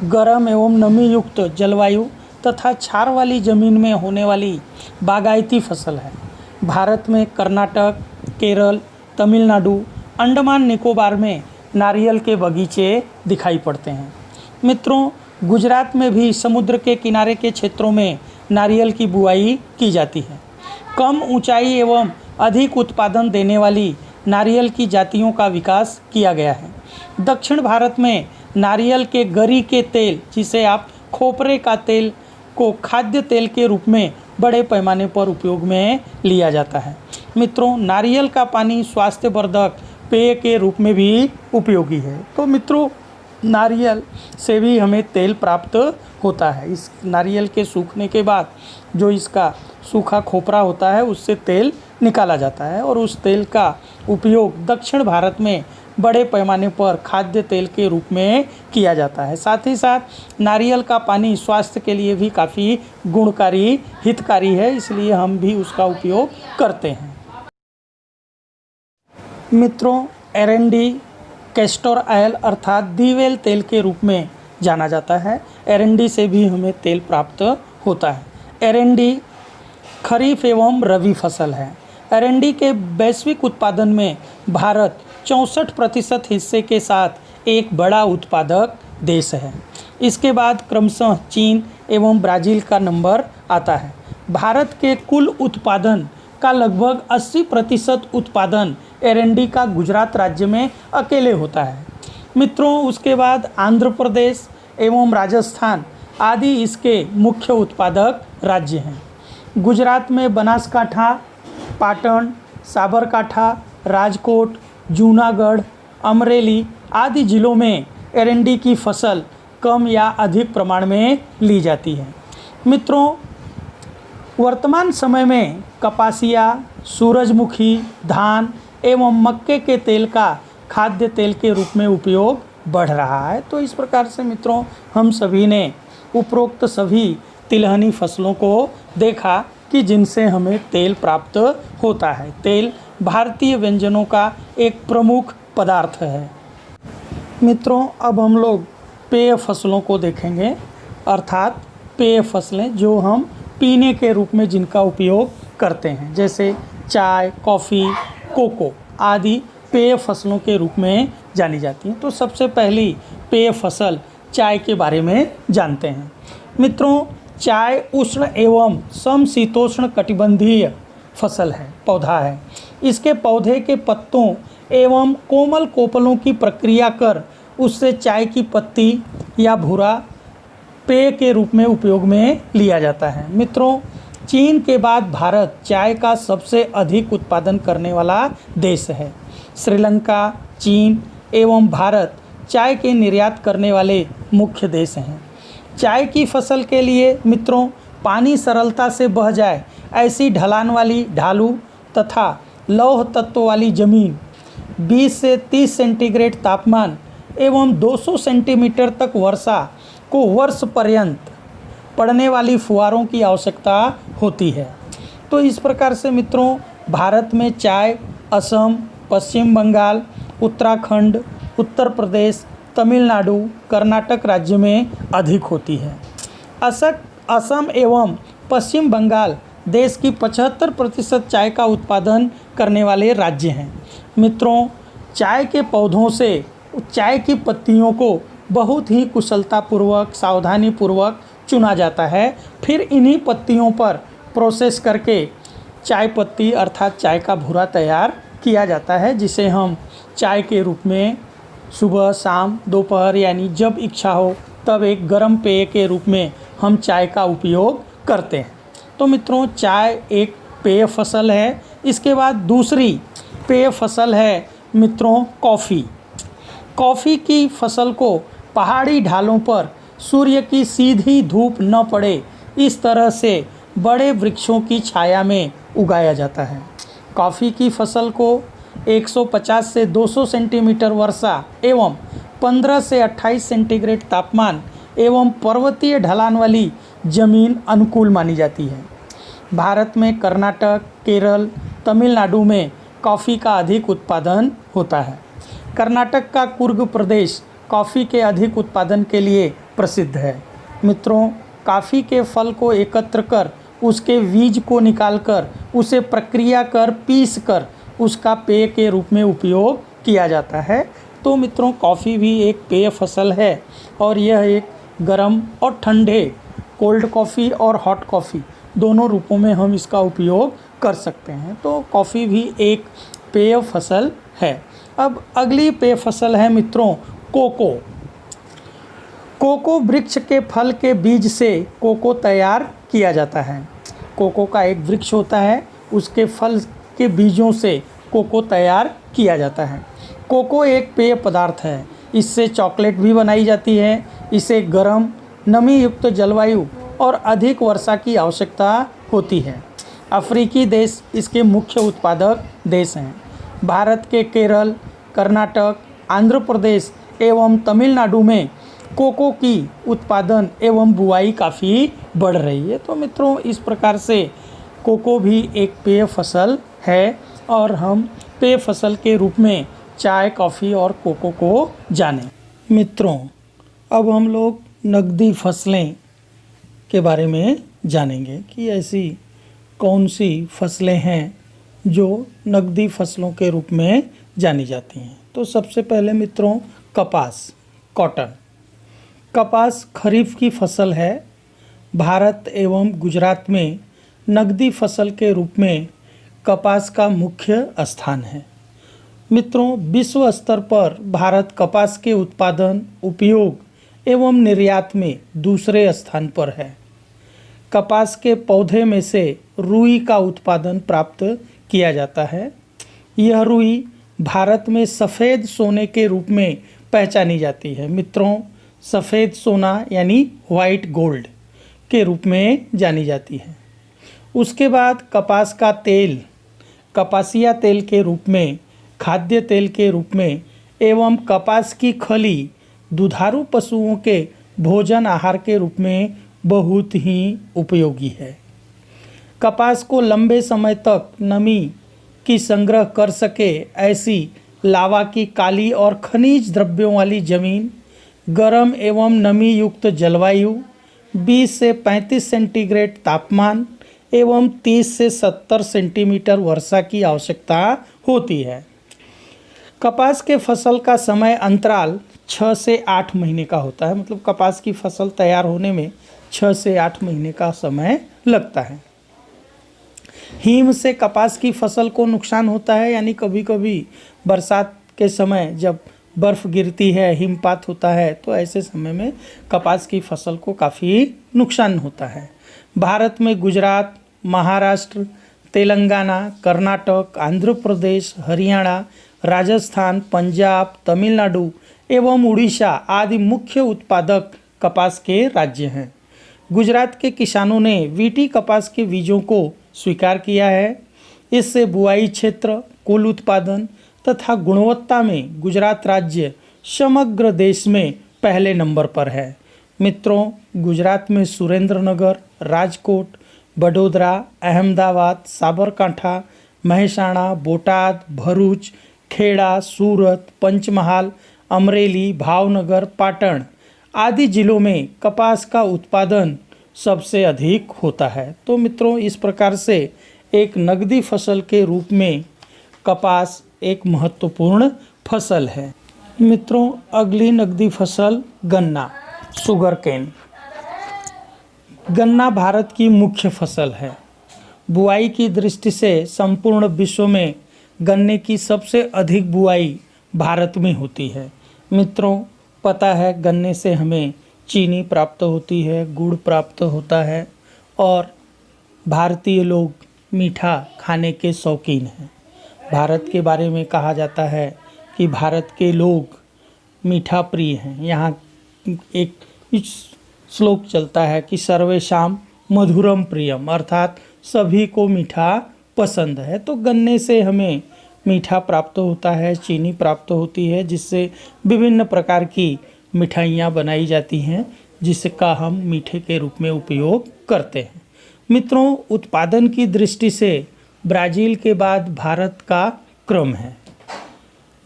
गर्म एवं नमी युक्त जलवायु तथा क्षार वाली ज़मीन में होने वाली बागायती फसल है। भारत में कर्नाटक, केरल, तमिलनाडु, अंडमान निकोबार में नारियल के बगीचे दिखाई पड़ते हैं। मित्रों, गुजरात में भी समुद्र के किनारे के क्षेत्रों में नारियल की बुआई की जाती है। कम ऊंचाई एवं अधिक उत्पादन देने वाली नारियल की जातियों का विकास किया गया है। दक्षिण भारत में नारियल के गरी के तेल, जिसे आप खोपरे का तेल, को खाद्य तेल के रूप में बड़े पैमाने पर उपयोग में लिया जाता है। मित्रों, नारियल का पानी स्वास्थ्यवर्धक पेय के रूप में भी उपयोगी है। तो मित्रों, नारियल से भी हमें तेल प्राप्त होता है। इस नारियल के सूखने के बाद जो इसका सूखा खोपरा होता है उससे तेल निकाला जाता है और उस तेल का उपयोग दक्षिण भारत में बड़े पैमाने पर खाद्य तेल के रूप में किया जाता है। साथ ही साथ नारियल का पानी स्वास्थ्य के लिए भी काफ़ी गुणकारी, हितकारी है, इसलिए हम भी उसका उपयोग करते हैं। मित्रों, एरंडी कैस्टर ऑयल अर्थात दीवेल तेल के रूप में जाना जाता है। एरंडी से भी हमें तेल प्राप्त होता है। एरंडी खरीफ एवं रबी फसल है। एरंडी के वैश्विक उत्पादन में भारत 64% हिस्से के साथ एक बड़ा उत्पादक देश है। इसके बाद क्रमशः चीन एवं ब्राज़ील का नंबर आता है। भारत के कुल उत्पादन का लगभग 80% उत्पादन एरंडी का गुजरात राज्य में अकेले होता है। मित्रों, उसके बाद आंध्र प्रदेश एवं राजस्थान आदि इसके मुख्य उत्पादक राज्य हैं। गुजरात में बनासकांठा, पाटन, साबरकांठा, राजकोट, जूनागढ़, अमरेली आदि जिलों में एरंडी की फसल कम या अधिक प्रमाण में ली जाती है। मित्रों, वर्तमान समय में कपासिया, सूरजमुखी, धान एवं मक्के के तेल का खाद्य तेल के रूप में उपयोग बढ़ रहा है। तो इस प्रकार से मित्रों, हम सभी ने उपरोक्त सभी तिलहनी फसलों को देखा कि जिनसे हमें तेल प्राप्त होता है। तेल भारतीय व्यंजनों का एक प्रमुख पदार्थ है। मित्रों, अब हम लोग पेय फसलों को देखेंगे, अर्थात पेय फसलें जो हम पीने के रूप में जिनका उपयोग करते हैं, जैसे चाय, कॉफ़ी, कोको आदि पेय फसलों के रूप में जानी जाती हैं। तो सबसे पहली पेय फसल चाय के बारे में जानते हैं। मित्रों, चाय उष्ण एवं समशीतोष्ण कटिबंधीय फसल है, पौधा है। इसके पौधे के पत्तों एवं कोमल कोपलों की प्रक्रिया कर उससे चाय की पत्ती या भूरा पेय के रूप में उपयोग में लिया जाता है। मित्रों, चीन के बाद भारत चाय का सबसे अधिक उत्पादन करने वाला देश है। श्रीलंका, चीन एवं भारत चाय के निर्यात करने वाले मुख्य देश हैं। चाय की फसल के लिए मित्रों, पानी सरलता से बह जाए ऐसी ढलान वाली ढालू तथा लौह तत्व वाली ज़मीन, 20 से 30 सेंटीग्रेड तापमान एवं 200 सेंटीमीटर तक वर्षा को वर्ष पर्यंत पड़ने वाली फुहारों की आवश्यकता होती है। तो इस प्रकार से मित्रों, भारत में चाय असम, पश्चिम बंगाल, उत्तराखंड, उत्तर प्रदेश, तमिलनाडु, कर्नाटक राज्य में अधिक होती है। असम एवं पश्चिम बंगाल देश की 75% चाय का उत्पादन करने वाले राज्य हैं। मित्रों, चाय के पौधों से चाय की पत्तियों को बहुत ही कुशलतापूर्वक, सावधानीपूर्वक चुना जाता है। फिर इन्हीं पत्तियों पर प्रोसेस करके चाय पत्ती अर्थात चाय का भूरा तैयार किया जाता है, जिसे हम चाय के रूप में सुबह, शाम, दोपहर यानी जब इच्छा हो तब एक गर्म पेय के रूप में हम चाय का उपयोग करते हैं। तो मित्रों, चाय एक पेय फसल है। इसके बाद दूसरी पेय फसल है मित्रों कॉफ़ी। कॉफ़ी की फसल को पहाड़ी ढालों पर सूर्य की सीधी धूप न पड़े इस तरह से बड़े वृक्षों की छाया में उगाया जाता है। कॉफ़ी की फसल को 150 से 200 सेंटीमीटर वर्षा एवं 15 से 28 सेंटीग्रेड तापमान एवं पर्वतीय ढलान वाली ज़मीन अनुकूल मानी जाती है। भारत में कर्नाटक, केरल, तमिलनाडु में कॉफ़ी का अधिक उत्पादन होता है। कर्नाटक का कुर्ग प्रदेश कॉफ़ी के अधिक उत्पादन के लिए प्रसिद्ध है। मित्रों, कॉफ़ी के फल को एकत्र कर उसके बीज को निकालकर उसे प्रक्रिया कर पीस कर उसका पेय के रूप में उपयोग किया जाता है। तो मित्रों, कॉफ़ी भी एक पेय फसल है और यह एक गर्म और ठंडे, कोल्ड कॉफ़ी और हॉट कॉफ़ी दोनों रूपों में हम इसका उपयोग कर सकते हैं। तो कॉफ़ी भी एक पेय फसल है। अब अगली पेय फसल है मित्रों कोको। कोको वृक्ष के फल के बीज से कोको तैयार किया जाता है। कोको का एक वृक्ष होता है, उसके फल के बीजों से कोको तैयार किया जाता है। कोको एक पेय पदार्थ है। इससे चॉकलेट भी बनाई जाती है। इसे गर्म, नमी युक्त जलवायु और अधिक वर्षा की आवश्यकता होती है। अफ्रीकी देश इसके मुख्य उत्पादक देश हैं। भारत के केरल, कर्नाटक, आंध्र प्रदेश एवं तमिलनाडु में कोको की उत्पादन एवं बुआई काफ़ी बढ़ रही है। तो मित्रों, इस प्रकार से कोको भी एक पेय फसल है और हम पेय फसल के रूप में चाय, कॉफ़ी और कोको को जानें। मित्रों, अब हम लोग नकदी फसलें के बारे में जानेंगे कि ऐसी कौन सी फसलें हैं जो नकदी फसलों के रूप में जानी जाती हैं। तो सबसे पहले मित्रों कपास, कॉटन। कपास खरीफ की फसल है। भारत एवं गुजरात में नकदी फसल के रूप में कपास का मुख्य स्थान है। मित्रों, विश्व स्तर पर भारत कपास के उत्पादन, उपयोग एवं निर्यात में दूसरे स्थान पर है। कपास के पौधे में से रुई का उत्पादन प्राप्त किया जाता है। यह रुई भारत में सफ़ेद सोने के रूप में पहचानी जाती है। मित्रों, सफ़ेद सोना यानी वाइट गोल्ड के रूप में जानी जाती है। उसके बाद कपास का तेल कपासिया तेल के रूप में, खाद्य तेल के रूप में एवं कपास की खली दुधारू पशुओं के भोजन आहार के रूप में बहुत ही उपयोगी है। कपास को लंबे समय तक नमी की संग्रह कर सके ऐसी लावा की काली और खनिज द्रव्यों वाली जमीन, गर्म एवं नमी युक्त जलवायु, 20 से 35 सेंटीग्रेड तापमान एवं 30 से 70 सेंटीमीटर वर्षा की आवश्यकता होती है। कपास के फसल का समय अंतराल 6 से 8 महीने का होता है। मतलब कपास की फसल तैयार होने में 6 से 8 महीने का समय लगता है। हिम से कपास की फसल को नुकसान होता है, यानी कभी कभी बरसात के समय जब बर्फ़ गिरती है, हिमपात होता है, तो ऐसे समय में कपास की फसल को काफ़ी नुकसान होता है। भारत में गुजरात, महाराष्ट्र, तेलंगाना, कर्नाटक, आंध्र प्रदेश, हरियाणा, राजस्थान, पंजाब, तमिलनाडु एवं उड़ीसा आदि मुख्य उत्पादक कपास के राज्य हैं। गुजरात के किसानों ने वीटी कपास के बीजों को स्वीकार किया है। इससे बुआई क्षेत्र, कुल उत्पादन तथा गुणवत्ता में गुजरात राज्य समग्र देश में पहले नंबर पर है। मित्रों, गुजरात में सुरेंद्रनगर, राजकोट, बड़ोदरा, अहमदाबाद, साबरकांठा, महेसाणा, बोटाद, भरूच, खेड़ा, सूरत, पंचमहाल, अमरेली, भावनगर, पाटण आदि जिलों में कपास का उत्पादन सबसे अधिक होता है। तो मित्रों, इस प्रकार से एक नगदी फसल के रूप में कपास एक महत्वपूर्ण फसल है। मित्रों, अगली नकदी फसल गन्ना, शुगर केन। गन्ना भारत की मुख्य फसल है। बुआई की दृष्टि से संपूर्ण विश्व में गन्ने की सबसे अधिक बुआई भारत में होती है। मित्रों, पता है गन्ने से हमें चीनी प्राप्त होती है, गुड़ प्राप्त होता है और भारतीय लोग मीठा खाने के शौकीन हैं। भारत के बारे में कहा जाता है कि भारत के लोग मीठा प्रिय हैं। यहाँ एक श्लोक चलता है कि सर्वेषां मधुरम प्रियम, अर्थात सभी को मीठा पसंद है। तो गन्ने से हमें मीठा प्राप्त होता है, चीनी प्राप्त होती है, जिससे विभिन्न प्रकार की मिठाइयाँ बनाई जाती हैं, जिसका हम मीठे के रूप में उपयोग करते हैं। मित्रों, उत्पादन की दृष्टि से ब्राज़ील के बाद भारत का क्रम है।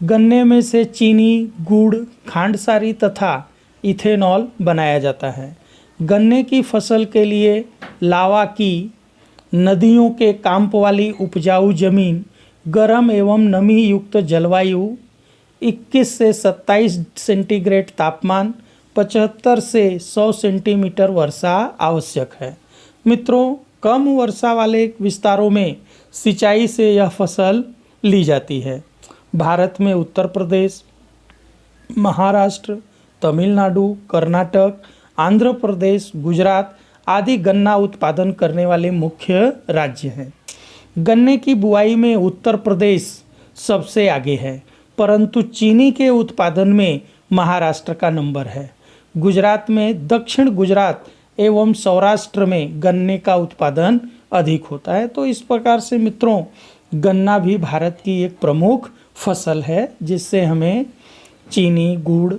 गन्ने में से चीनी, गुड़, खांडसारी तथा इथेनॉल बनाया जाता है। गन्ने की फसल के लिए लावा की नदियों के कांप वाली उपजाऊ जमीन, गर्म एवं नमी युक्त जलवायु, 21 से 27 सेंटीग्रेड तापमान, 75 से 100 सेंटीमीटर वर्षा आवश्यक है। मित्रों, कम वर्षा वाले विस्तारों में सिंचाई से यह फसल ली जाती है। भारत में उत्तर प्रदेश, महाराष्ट्र, तमिलनाडु, कर्नाटक, आंध्र प्रदेश, गुजरात आदि गन्ना उत्पादन करने वाले मुख्य राज्य हैं। गन्ने की बुआई में उत्तर प्रदेश सबसे आगे है, परंतु चीनी के उत्पादन में महाराष्ट्र का नंबर है। गुजरात में दक्षिण गुजरात एवं सौराष्ट्र में गन्ने का उत्पादन अधिक होता है। तो इस प्रकार से मित्रों, गन्ना भी भारत की एक प्रमुख फसल है, जिससे हमें चीनी, गुड़,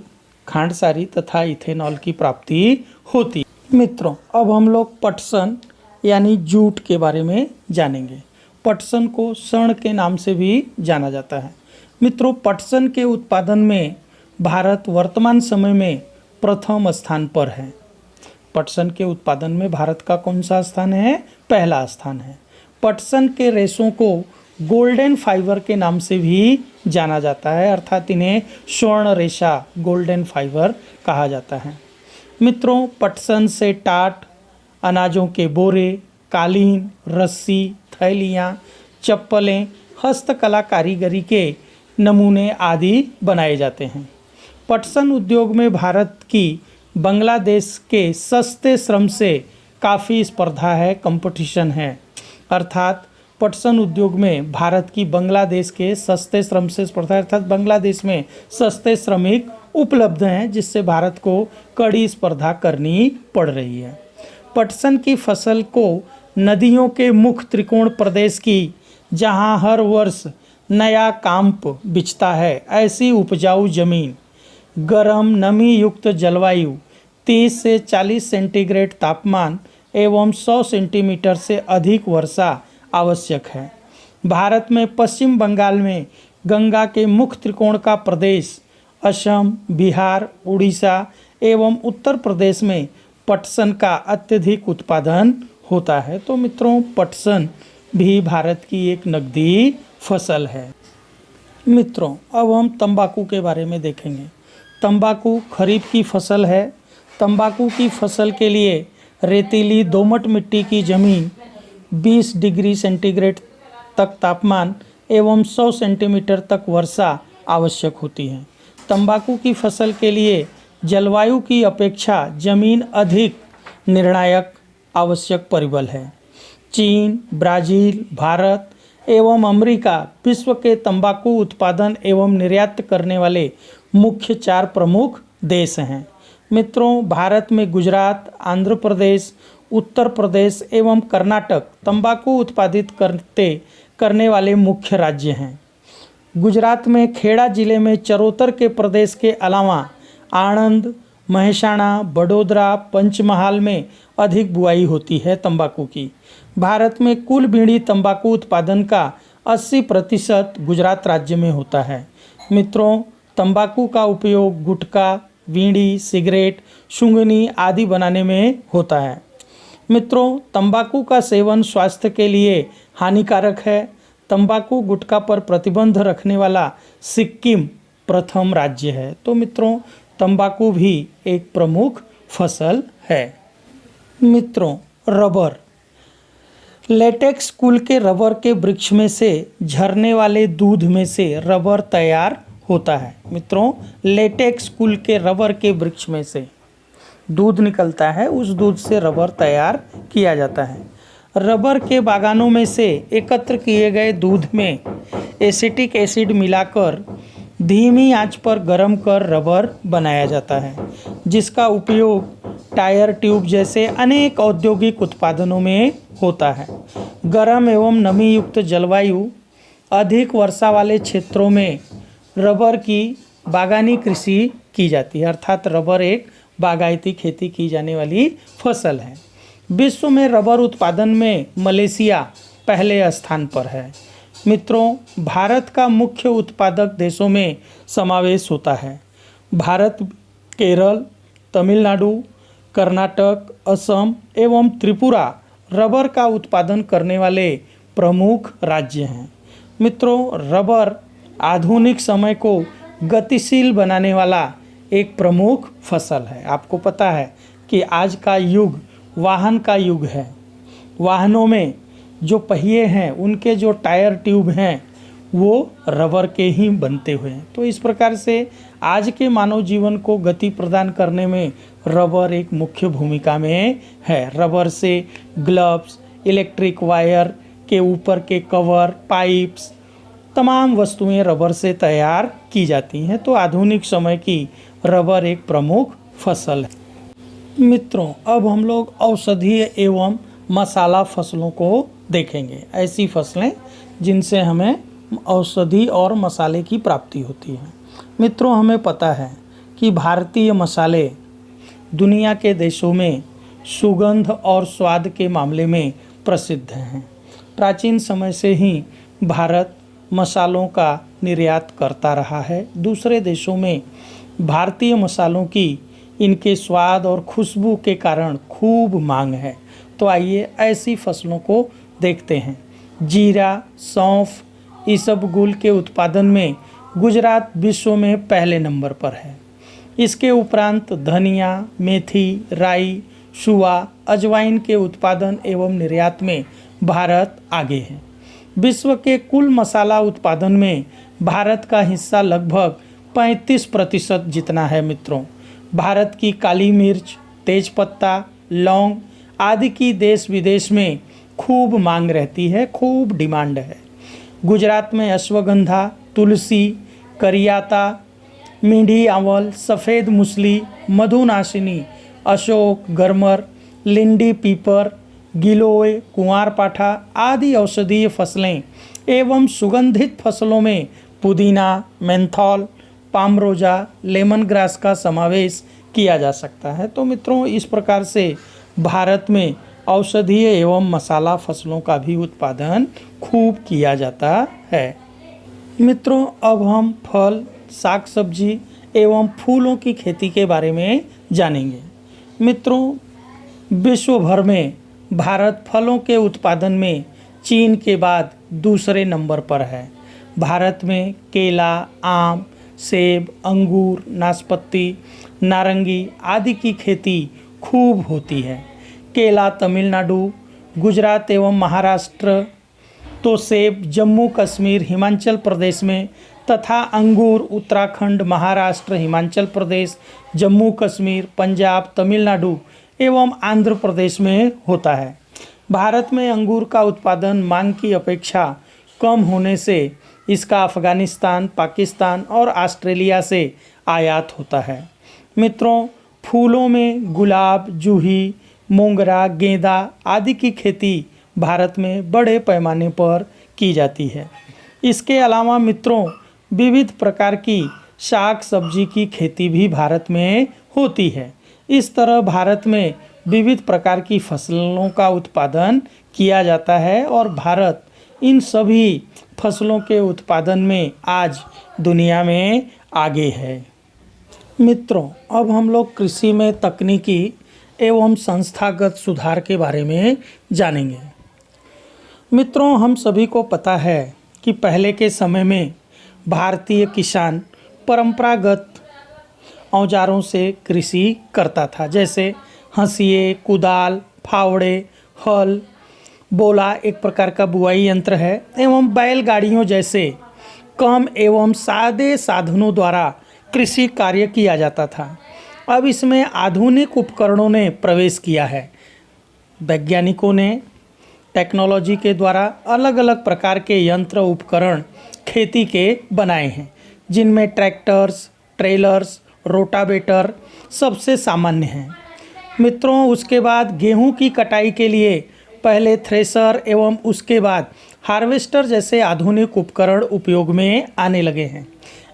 खांडसारी तथा इथेनॉल की प्राप्ति होती है। मित्रों, अब हम लोग पटसन यानी जूट के बारे में जानेंगे। पटसन को स्वर्ण के नाम से भी जाना जाता है। मित्रों, पटसन के उत्पादन में भारत वर्तमान समय में प्रथम स्थान पर है। पटसन के उत्पादन में भारत का कौन सा स्थान है? पहला स्थान है। पटसन के रेशों को गोल्डन फाइबर के नाम से भी जाना जाता है, अर्थात इन्हें स्वर्ण रेशा, गोल्डन फाइबर कहा जाता है। मित्रों, पटसन से टाट, अनाजों के बोरे, कालीन, रस्सी, थैलियाँ, चप्पलें, हस्तकला कारीगरी के नमूने आदि बनाए जाते हैं। पटसन उद्योग में भारत की बांग्लादेश के सस्ते श्रम से काफ़ी स्पर्धा है, कंपटीशन है। अर्थात पटसन उद्योग में भारत की बांग्लादेश के सस्ते श्रम से स्पर्धा, अर्थात बांग्लादेश में सस्ते श्रमिक उपलब्ध हैं, जिससे भारत को कड़ी स्पर्धा करनी पड़ रही है। पटसन की फसल को नदियों के मुख्य त्रिकोण प्रदेश की, जहां हर वर्ष नया कांप बिछता है, ऐसी उपजाऊ जमीन, गर्म नमी युक्त जलवायु, 30 से 40 सेंटीग्रेड तापमान एवं 100 सेंटीमीटर से अधिक वर्षा आवश्यक है। भारत में पश्चिम बंगाल में गंगा के मुख्य त्रिकोण का प्रदेश, असम, बिहार, उड़ीसा एवं उत्तर प्रदेश में पटसन का अत्यधिक उत्पादन होता है। तो मित्रों, पटसन भी भारत की एक नकदी फसल है। मित्रों, अब हम तंबाकू के बारे में देखेंगे। तंबाकू खरीफ की फसल है। तंबाकू की फसल के लिए रेतीली दोमट मिट्टी की ज़मीन, 20 डिग्री सेंटीग्रेड तक तापमान एवं 100 सेंटीमीटर तक वर्षा आवश्यक होती है। तंबाकू की फसल के लिए जलवायु की अपेक्षा जमीन अधिक निर्णायक आवश्यक परिबल है। चीन, ब्राज़ील, भारत एवं अमेरिका विश्व के तंबाकू उत्पादन एवं निर्यात करने वाले मुख्य 4 प्रमुख देश हैं। मित्रों, भारत में गुजरात, आंध्र प्रदेश, उत्तर प्रदेश एवं कर्नाटक तंबाकू उत्पादित करने वाले मुख्य राज्य हैं। गुजरात में खेड़ा जिले में चरोतर के प्रदेश के अलावा आणंद, महसाणा, बड़ोदरा, पंचमहाल में अधिक बुआई होती है तंबाकू की। भारत में कुल बीड़ी तंबाकू उत्पादन का 80% गुजरात राज्य में होता है। मित्रों, तंबाकू का उपयोग गुटखा, बीड़ी, सिगरेट, शुंगनी आदि बनाने में होता है। मित्रों, तंबाकू का सेवन स्वास्थ्य के लिए हानिकारक है। तंबाकू गुटखा पर प्रतिबंध रखने वाला सिक्किम प्रथम राज्य है। तो मित्रों, तंबाकू भी एक प्रमुख फसल है। मित्रों, रबर, लेटेक्स कुल के रबर के वृक्ष में से झरने वाले दूध में से रबर तैयार होता है। मित्रों, लेटेक्स कुल के रबर के वृक्ष में से दूध निकलता है, उस दूध से रबर तैयार किया जाता है। रबर के बागानों में से एकत्र किए गए दूध में एसिटिक एसिड मिलाकर धीमी आंच पर गर्म कर रबर बनाया जाता है, जिसका उपयोग टायर ट्यूब जैसे अनेक औद्योगिक उत्पादनों में होता है। गर्म एवं नमी युक्त जलवायु, अधिक वर्षा वाले क्षेत्रों में रबर की बागानी कृषि की जाती है, अर्थात रबर एक बागायती खेती की जाने वाली फसल है। विश्व में रबर उत्पादन में मलेशिया पहले स्थान पर है। मित्रों, भारत का मुख्य उत्पादक देशों में समावेश होता है। भारत केरल, तमिलनाडु, कर्नाटक, असम एवं त्रिपुरा रबर का उत्पादन करने वाले प्रमुख राज्य हैं। मित्रों, रबर आधुनिक समय को गतिशील बनाने वाला एक प्रमुख फसल है। आपको पता है कि आज का युग वाहन का युग है। वाहनों में जो पहिए हैं, उनके जो टायर ट्यूब हैं, वो रबर के ही बनते हुए हैं। तो इस प्रकार से आज के मानव जीवन को गति प्रदान करने में रबर एक मुख्य भूमिका में है। रबर से ग्लव्स, इलेक्ट्रिक वायर के ऊपर के कवर, पाइप्स, तमाम वस्तुएं रबर से तैयार की जाती हैं। तो आधुनिक समय की रबर एक प्रमुख फसल है। मित्रों, अब हम लोग औषधीय एवं मसाला फसलों को देखेंगे। ऐसी फसलें जिनसे हमें औषधि और मसाले की प्राप्ति होती है। मित्रों, हमें पता है कि भारतीय मसाले दुनिया के देशों में सुगंध और स्वाद के मामले में प्रसिद्ध हैं। प्राचीन समय से ही भारत मसालों का निर्यात करता रहा है। दूसरे देशों में भारतीय मसालों की इनके स्वाद और खुशबू के कारण खूब मांग है। तो आइए ऐसी फसलों को देखते हैं। जीरा, सौंफ, इसबगुल के उत्पादन में गुजरात विश्व में पहले नंबर पर है। इसके उपरांत धनिया, मेथी, राई, शुआ, अजवाइन के उत्पादन एवं निर्यात में भारत आगे है। विश्व के कुल मसाला उत्पादन में भारत का हिस्सा लगभग 35% जितना है। मित्रों, भारत की काली मिर्च, तेजपत्ता, लौंग आदि की देश विदेश में खूब मांग रहती है, खूब डिमांड है। गुजरात में अश्वगंधा, तुलसी, करियाता, मीठी आंवल, सफ़ेद मूसली, मधुनाशिनी, अशोक, गरमर, लिंडी पीपर, गिलोय, कुंवारपाठा आदि औषधीय फसलें एवं सुगंधित फसलों में पुदीना, मेंथॉल, पामरोजा, लेमन ग्रास का समावेश किया जा सकता है। तो मित्रों, इस प्रकार से भारत में औषधीय एवं मसाला फसलों का भी उत्पादन खूब किया जाता है। मित्रों, अब हम फल, साग सब्जी एवं फूलों की खेती के बारे में जानेंगे। मित्रों, विश्व भर में भारत फलों के उत्पादन में चीन के बाद दूसरे नंबर पर है। भारत में केला, आम, सेब, अंगूर, नाशपाती, नारंगी आदि की खेती खूब होती है। केला तमिलनाडु, गुजरात एवं महाराष्ट्र, तो सेब जम्मू कश्मीर, हिमाचल प्रदेश में तथा अंगूर उत्तराखंड, महाराष्ट्र, हिमाचल प्रदेश, जम्मू कश्मीर, पंजाब, तमिलनाडु एवं आंध्र प्रदेश में होता है। भारत में अंगूर का उत्पादन मांग की अपेक्षा कम होने से इसका अफगानिस्तान, पाकिस्तान और ऑस्ट्रेलिया से आयात होता है। मित्रों, फूलों में गुलाब, जूही, मोंगरा, गेंदा आदि की खेती भारत में बड़े पैमाने पर की जाती है। इसके अलावा मित्रों, विविध प्रकार की साग सब्जी की खेती भी भारत में होती है। इस तरह भारत में विविध प्रकार की फसलों का उत्पादन किया जाता है और भारत इन सभी फसलों के उत्पादन में आज दुनिया में आगे है। मित्रों, अब हम लोग कृषि में तकनीकी एवं संस्थागत सुधार के बारे में जानेंगे। मित्रों, हम सभी को पता है कि पहले के समय में भारतीय किसान परंपरागत औजारों से कृषि करता था, जैसे हंसिए, कुदाल, फावड़े, हल, बोला एक प्रकार का बुआई यंत्र है, एवं बैलगाड़ियों जैसे कम एवं सादे साधनों द्वारा कृषि कार्य किया जाता था। अब इसमें आधुनिक उपकरणों ने प्रवेश किया है। वैज्ञानिकों ने टेक्नोलॉजी के द्वारा अलग अलग प्रकार के यंत्र उपकरण खेती के बनाए हैं, जिनमें ट्रैक्टर्स, ट्रेलर्स, रोटावेटर सबसे सामान्य हैं। मित्रों, उसके बाद गेहूं की कटाई के लिए पहले थ्रेशर एवं उसके बाद हार्वेस्टर जैसे आधुनिक उपकरण उपयोग में आने लगे हैं।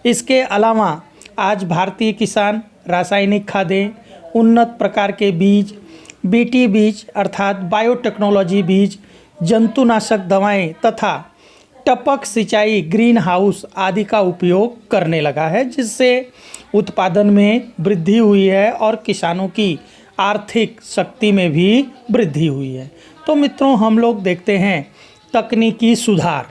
इसके अलावा आज भारतीय किसान रासायनिक खादें, उन्नत प्रकार के बीज, बीटी बीज अर्थात बायोटेक्नोलॉजी बीज, जंतुनाशक दवाएं तथा टपक सिंचाई, ग्रीन हाउस आदि का उपयोग करने लगा है, जिससे उत्पादन में वृद्धि हुई है और किसानों की आर्थिक शक्ति में भी वृद्धि हुई है। तो मित्रों, हम लोग देखते हैं तकनीकी सुधार।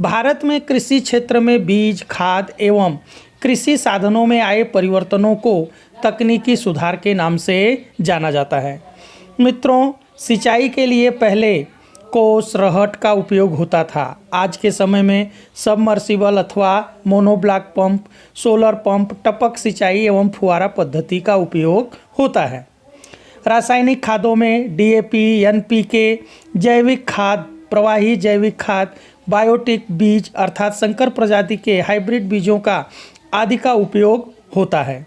भारत में कृषि क्षेत्र में बीज, खाद एवं कृषि साधनों में आए परिवर्तनों को तकनीकी सुधार के नाम से जाना जाता है। मित्रों, सिंचाई के लिए पहले कोस, रहट का उपयोग होता था। आज के समय में सबमर्सिबल अथवा मोनोब्लॉक पंप, सोलर पंप, टपक सिंचाई एवं फुहारा पद्धति का उपयोग होता है। रासायनिक खादों में डीएपी, एनपीके, जैविक खाद, प्रवाही जैविक खाद, बायोटिक बीज अर्थात संकर प्रजाति के हाइब्रिड बीजों का आदि का उपयोग होता है।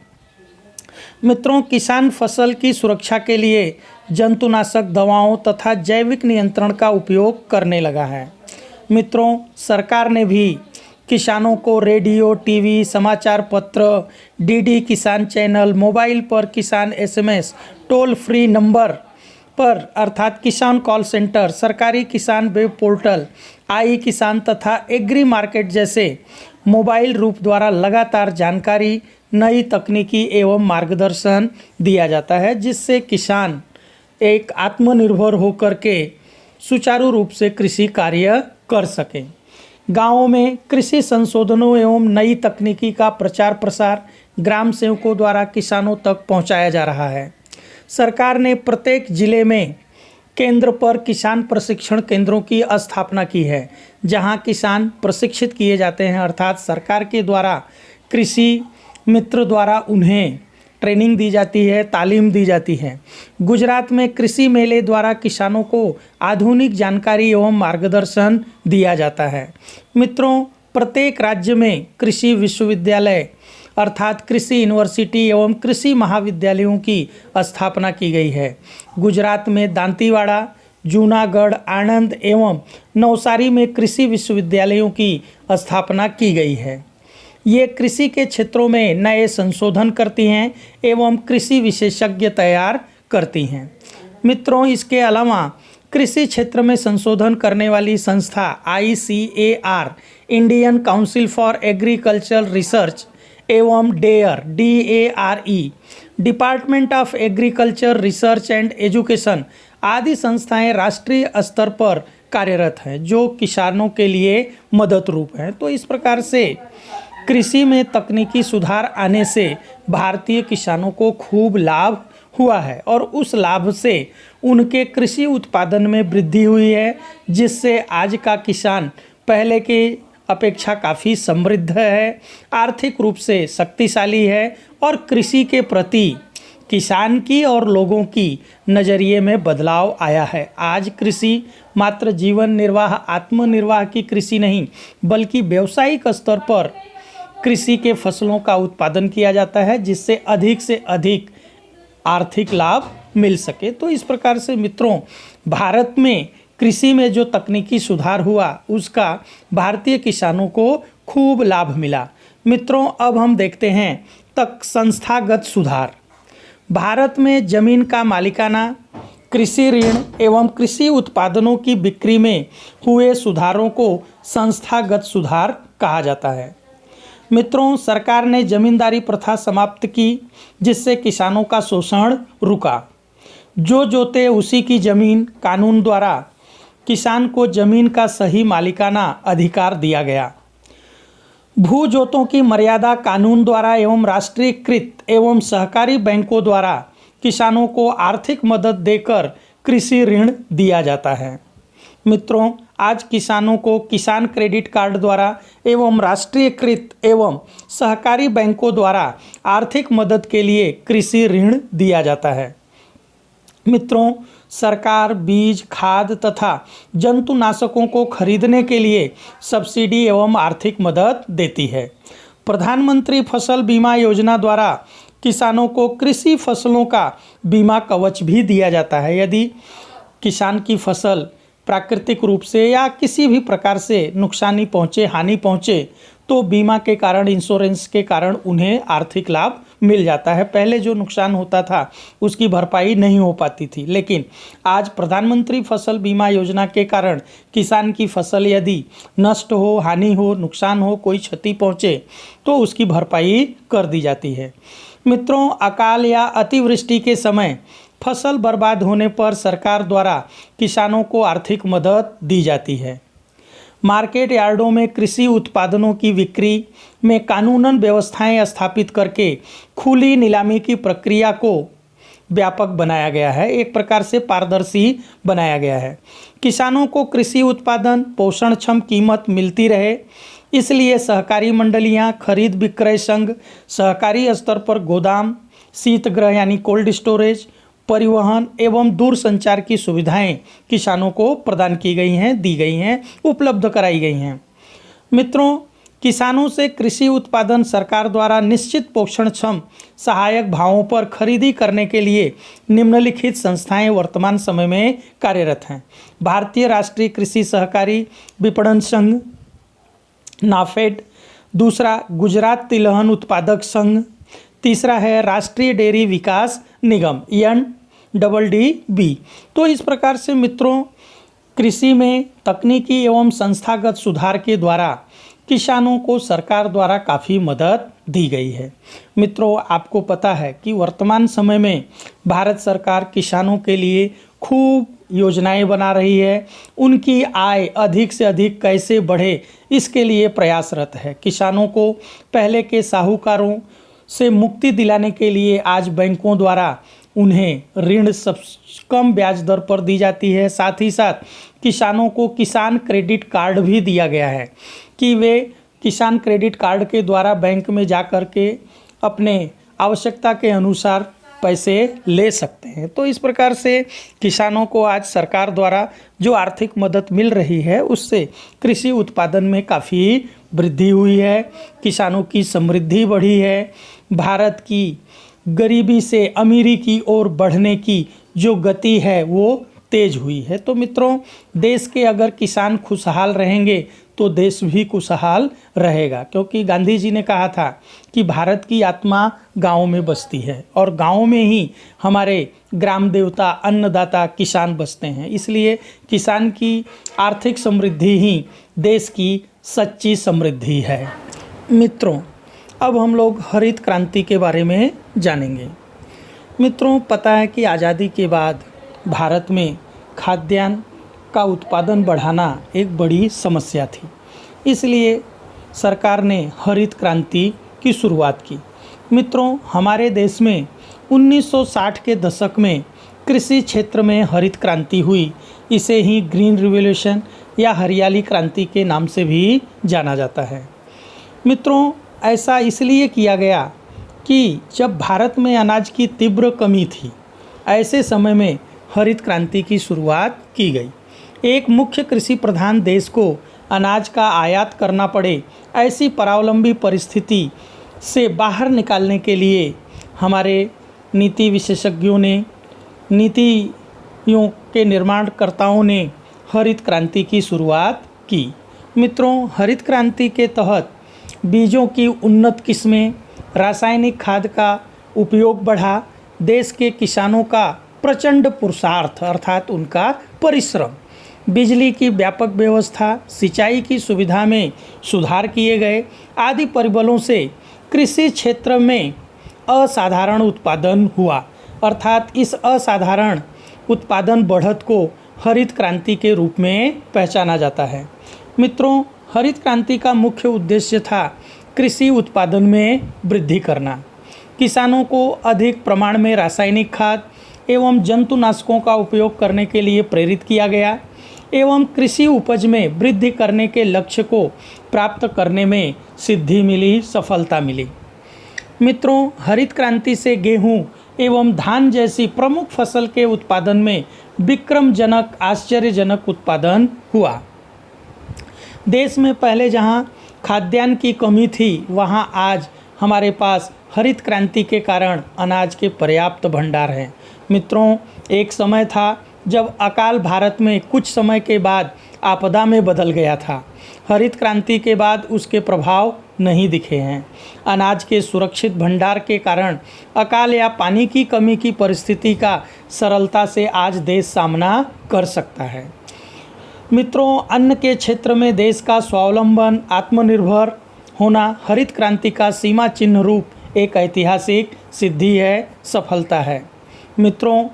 मित्रों, किसान फसल की सुरक्षा के लिए जंतुनाशक दवाओं तथा जैविक नियंत्रण का उपयोग करने लगा है। मित्रों, सरकार ने भी किसानों को रेडियो, टीवी, समाचार पत्र, डीडी किसान चैनल, मोबाइल पर किसान एसएमएस, टोल फ्री नंबर पर अर्थात किसान कॉल सेंटर, सरकारी किसान वेब पोर्टल, आई किसान तथा एग्री मार्केट जैसे मोबाइल रूप द्वारा लगातार जानकारी, नई तकनीकी एवं मार्गदर्शन दिया जाता है, जिससे किसान एक आत्मनिर्भर होकर के सुचारू रूप से कृषि कार्य कर सकें। गाँवों में कृषि संशोधनों एवं नई तकनीकी का प्रचार प्रसार ग्राम सेवकों द्वारा किसानों तक पहुंचाया जा रहा है। सरकार ने प्रत्येक जिले में केंद्र पर किसान प्रशिक्षण केंद्रों की स्थापना की है, जहां किसान प्रशिक्षित किए जाते हैं, अर्थात सरकार के द्वारा कृषि मित्र द्वारा उन्हें ट्रेनिंग दी जाती है, तालीम दी जाती है। गुजरात में कृषि मेले द्वारा किसानों को आधुनिक जानकारी एवं मार्गदर्शन दिया जाता है। मित्रों, प्रत्येक राज्य में कृषि विश्वविद्यालय अर्थात कृषि यूनिवर्सिटी एवं कृषि महाविद्यालयों की स्थापना की गई है। गुजरात में दांतीवाड़ा, जूनागढ़, आणंद एवं नवसारी में कृषि विश्वविद्यालयों की स्थापना की गई है। ये कृषि के क्षेत्रों में नए संशोधन करती हैं एवं कृषि विशेषज्ञ तैयार करती हैं। मित्रों, इसके अलावा कृषि क्षेत्र में संशोधन करने वाली संस्था ICAR, Indian council for agricultural research एवं DARE DARE, department of agriculture research and education आदि संस्थाएं राष्ट्रीय स्तर पर कार्यरत हैं, जो किसानों के लिए मदद रूप हैं। तो इस प्रकार से कृषि में तकनीकी सुधार आने से भारतीय किसानों को खूब लाभ हुआ है और उस लाभ से उनके कृषि उत्पादन में वृद्धि हुई है, जिससे आज का किसान पहले की अपेक्षा काफ़ी समृद्ध है, आर्थिक रूप से शक्तिशाली है और कृषि के प्रति किसान की और लोगों की नज़रिए में बदलाव आया है। आज कृषि मात्र जीवन निर्वाह, आत्मनिर्वाह की कृषि नहीं, बल्कि व्यावसायिक स्तर पर कृषि के फसलों का उत्पादन किया जाता है, जिससे अधिक से अधिक आर्थिक लाभ मिल सके। तो इस प्रकार से मित्रों, भारत में कृषि में जो तकनीकी सुधार हुआ उसका भारतीय किसानों को खूब लाभ मिला। मित्रों, अब हम देखते हैं तक संस्थागत सुधार। भारत में जमीन का मालिकाना, कृषि ऋण एवं कृषि उत्पादनों की बिक्री में हुए सुधारों को संस्थागत सुधार कहा जाता है। मित्रों, सरकार ने जमींदारी प्रथा समाप्त की, जिससे किसानों का शोषण रुका। जो जोते उसी की जमीन कानून द्वारा किसान को जमीन का सही मालिकाना अधिकार दिया गया। भू जोतों की मर्यादा कानून द्वारा एवं राष्ट्रीयकृत एवं सहकारी बैंकों द्वारा किसानों को आर्थिक मदद देकर कृषि ऋण दिया जाता है। मित्रों, आज किसानों को किसान क्रेडिट कार्ड द्वारा एवं राष्ट्रीयकृत एवं सहकारी बैंकों द्वारा आर्थिक मदद के लिए कृषि ऋण दिया जाता है। मित्रों, सरकार बीज, खाद तथा जंतुनाशकों को खरीदने के लिए सब्सिडी एवं आर्थिक मदद देती है। प्रधानमंत्री फसल बीमा योजना द्वारा किसानों को कृषि फसलों का बीमा कवच भी दिया जाता है। यदि किसान की फसल प्राकृतिक रूप से या किसी भी प्रकार से नुकसानी पहुँचे, हानि पहुँचे, तो बीमा के कारण, इंश्योरेंस के कारण उन्हें आर्थिक लाभ मिल जाता है। पहले जो नुकसान होता था उसकी भरपाई नहीं हो पाती थी, लेकिन आज प्रधानमंत्री फसल बीमा योजना के कारण किसान की फसल यदि नष्ट हो, हानि हो, नुकसान हो, कोई क्षति पहुँचे तो उसकी भरपाई कर दी जाती है। मित्रों, अकाल या अतिवृष्टि के समय फसल बर्बाद होने पर सरकार द्वारा किसानों को आर्थिक मदद दी जाती है। मार्केट यार्डों में कृषि उत्पादनों की बिक्री में कानूनन व्यवस्थाएं स्थापित करके खुली नीलामी की प्रक्रिया को व्यापक बनाया गया है, एक प्रकार से पारदर्शी बनाया गया है। किसानों को कृषि उत्पादन पोषणक्षम कीमत मिलती रहे, इसलिए सहकारी मंडलियां, खरीद विक्रय संघ, सहकारी स्तर पर गोदाम, शीतगृह यानी कोल्ड स्टोरेज, परिवहन एवं दूर संचार की सुविधाएं किसानों को प्रदान की गई हैं, दी गई हैं, उपलब्ध कराई गई हैं। मित्रों, किसानों से कृषि उत्पादन सरकार द्वारा निश्चित पोषणक्षम सहायक भावों पर खरीदी करने के लिए निम्नलिखित संस्थाएं वर्तमान समय में कार्यरत हैं। भारतीय राष्ट्रीय कृषि सहकारी विपणन संघ नाफेड, दूसरा गुजरात तिलहन उत्पादक संघ, तीसरा है राष्ट्रीय डेयरी विकास निगम NDDB। तो इस प्रकार से मित्रों, कृषि में तकनीकी एवं संस्थागत सुधार के द्वारा किसानों को सरकार द्वारा काफ़ी मदद दी गई है। मित्रों, आपको पता है कि वर्तमान समय में भारत सरकार किसानों के लिए खूब योजनाएं बना रही है। उनकी आय अधिक से अधिक कैसे बढ़े, इसके लिए प्रयासरत है। किसानों को पहले के साहूकारों से मुक्ति दिलाने के लिए आज बैंकों द्वारा उन्हें ऋण सब कम ब्याज दर पर दी जाती है। साथ ही साथ किसानों को किसान क्रेडिट कार्ड भी दिया गया है कि वे किसान क्रेडिट कार्ड के द्वारा बैंक में जा कर के अपने आवश्यकता के अनुसार पैसे ले सकते हैं। तो इस प्रकार से किसानों को आज सरकार द्वारा जो आर्थिक मदद मिल रही है, उससे कृषि उत्पादन में काफ़ी वृद्धि हुई है, किसानों की समृद्धि बढ़ी है, भारत की गरीबी से अमीरी की ओर बढ़ने की जो गति है वो तेज हुई है। तो मित्रों, देश के अगर किसान खुशहाल रहेंगे तो देश भी खुशहाल रहेगा, क्योंकि गांधी जी ने कहा था कि भारत की आत्मा गाँव में बसती है और गाँव में ही हमारे ग्राम देवता, अन्नदाता किसान बसते हैं। इसलिए किसान की आर्थिक समृद्धि ही देश की सच्ची समृद्धि है। मित्रों, अब हम लोग हरित क्रांति के बारे में जानेंगे। मित्रों, पता है कि आज़ादी के बाद भारत में खाद्यान्न का उत्पादन बढ़ाना एक बड़ी समस्या थी, इसलिए सरकार ने हरित क्रांति की शुरुआत की। मित्रों, हमारे देश में 1960 के दशक में कृषि क्षेत्र में हरित क्रांति हुई। इसे ही ग्रीन रिवॉल्यूशन या हरियाली क्रांति के नाम से भी जाना जाता है। मित्रों, ऐसा इसलिए किया गया कि जब भारत में अनाज की तीव्र कमी थी, ऐसे समय में हरित क्रांति की शुरुआत की गई। एक मुख्य कृषि प्रधान देश को अनाज का आयात करना पड़े, ऐसी परावलंबी परिस्थिति से बाहर निकालने के लिए हमारे नीति विशेषज्ञों ने, नीतियों के निर्माणकर्ताओं ने हरित क्रांति की शुरुआत की। मित्रों, हरित क्रांति के तहत बीजों की उन्नत किस्में, रासायनिक खाद का उपयोग बढ़ा, देश के किसानों का प्रचंड पुरुषार्थ अर्थात उनका परिश्रम, बिजली की व्यापक व्यवस्था, सिंचाई की सुविधा में सुधार किए गए आदि परिबलों से कृषि क्षेत्र में असाधारण उत्पादन हुआ। अर्थात इस असाधारण उत्पादन बढ़त को हरित क्रांति के रूप में पहचाना जाता है। मित्रों, हरित क्रांति का मुख्य उद्देश्य था कृषि उत्पादन में वृद्धि करना। किसानों को अधिक प्रमाण में रासायनिक खाद एवं जंतुनाशकों का उपयोग करने के लिए प्रेरित किया गया एवं कृषि उपज में वृद्धि करने के लक्ष्य को प्राप्त करने में सिद्धि मिली, सफलता मिली। मित्रों, हरित क्रांति से गेहूं एवं धान जैसी प्रमुख फसल के उत्पादन में विक्रमजनक, आश्चर्यजनक उत्पादन हुआ। देश में पहले जहां खाद्यान्न की कमी थी, वहां आज हमारे पास हरित क्रांति के कारण अनाज के पर्याप्त भंडार हैं। मित्रों, एक समय था जब अकाल भारत में कुछ समय के बाद आपदा में बदल गया था। हरित क्रांति के बाद उसके प्रभाव नहीं दिखे हैं। अनाज के सुरक्षित भंडार के कारण अकाल या पानी की कमी की परिस्थिति का सरलता से आज देश सामना कर सकता है। मित्रों, अन्न के क्षेत्र में देश का स्वावलंबन, आत्मनिर्भर होना हरित क्रांति का सीमा चिन्ह रूप एक ऐतिहासिक सिद्धि है, सफलता है। मित्रों,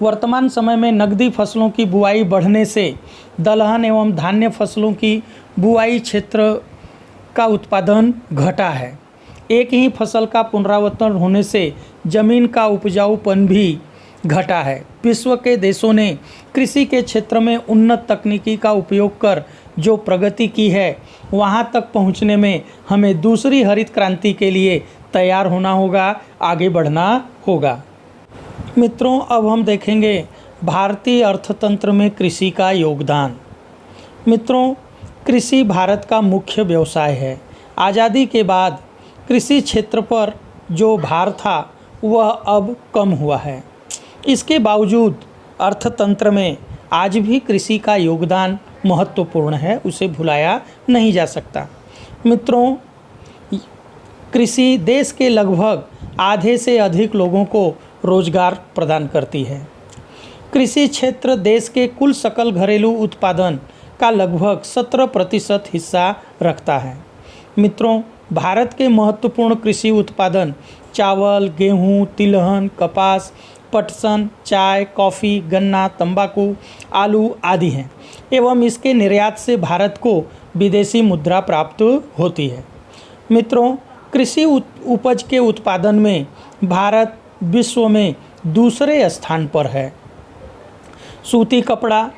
वर्तमान समय में नकदी फसलों की बुआई बढ़ने से दलहन एवं धान्य फसलों की बुआई क्षेत्र का उत्पादन घटा है। एक ही फसल का पुनरावर्तन होने से जमीन का उपजाऊपन भी घटा है। विश्व के देशों ने कृषि के क्षेत्र में उन्नत तकनीकी का उपयोग कर जो प्रगति की है, वहां तक पहुंचने में हमें दूसरी हरित क्रांति के लिए तैयार होना होगा, आगे बढ़ना होगा। मित्रों, अब हम देखेंगे भारतीय अर्थतंत्र में कृषि का योगदान। मित्रों, कृषि भारत का मुख्य व्यवसाय है। आज़ादी के बाद कृषि क्षेत्र पर जो भार था वह अब कम हुआ है। इसके बावजूद अर्थतंत्र में आज भी कृषि का योगदान महत्वपूर्ण है, उसे भुलाया नहीं जा सकता। मित्रों, कृषि देश के लगभग आधे से अधिक लोगों को रोजगार प्रदान करती है। कृषि क्षेत्र देश के कुल सकल घरेलू उत्पादन का लगभग 17% हिस्सा रखता है। मित्रों, भारत के महत्वपूर्ण कृषि उत्पादन चावल, गेहूं, तिलहन, कपास, पटसन, चाय, कॉफ़ी, गन्ना, तंबाकू, आलू आदि हैं एवं इसके निर्यात से भारत को विदेशी मुद्रा प्राप्त होती है। मित्रों, कृषि उपज के उत्पादन में भारत विश्व में दूसरे स्थान पर है। सूती कपड़ा,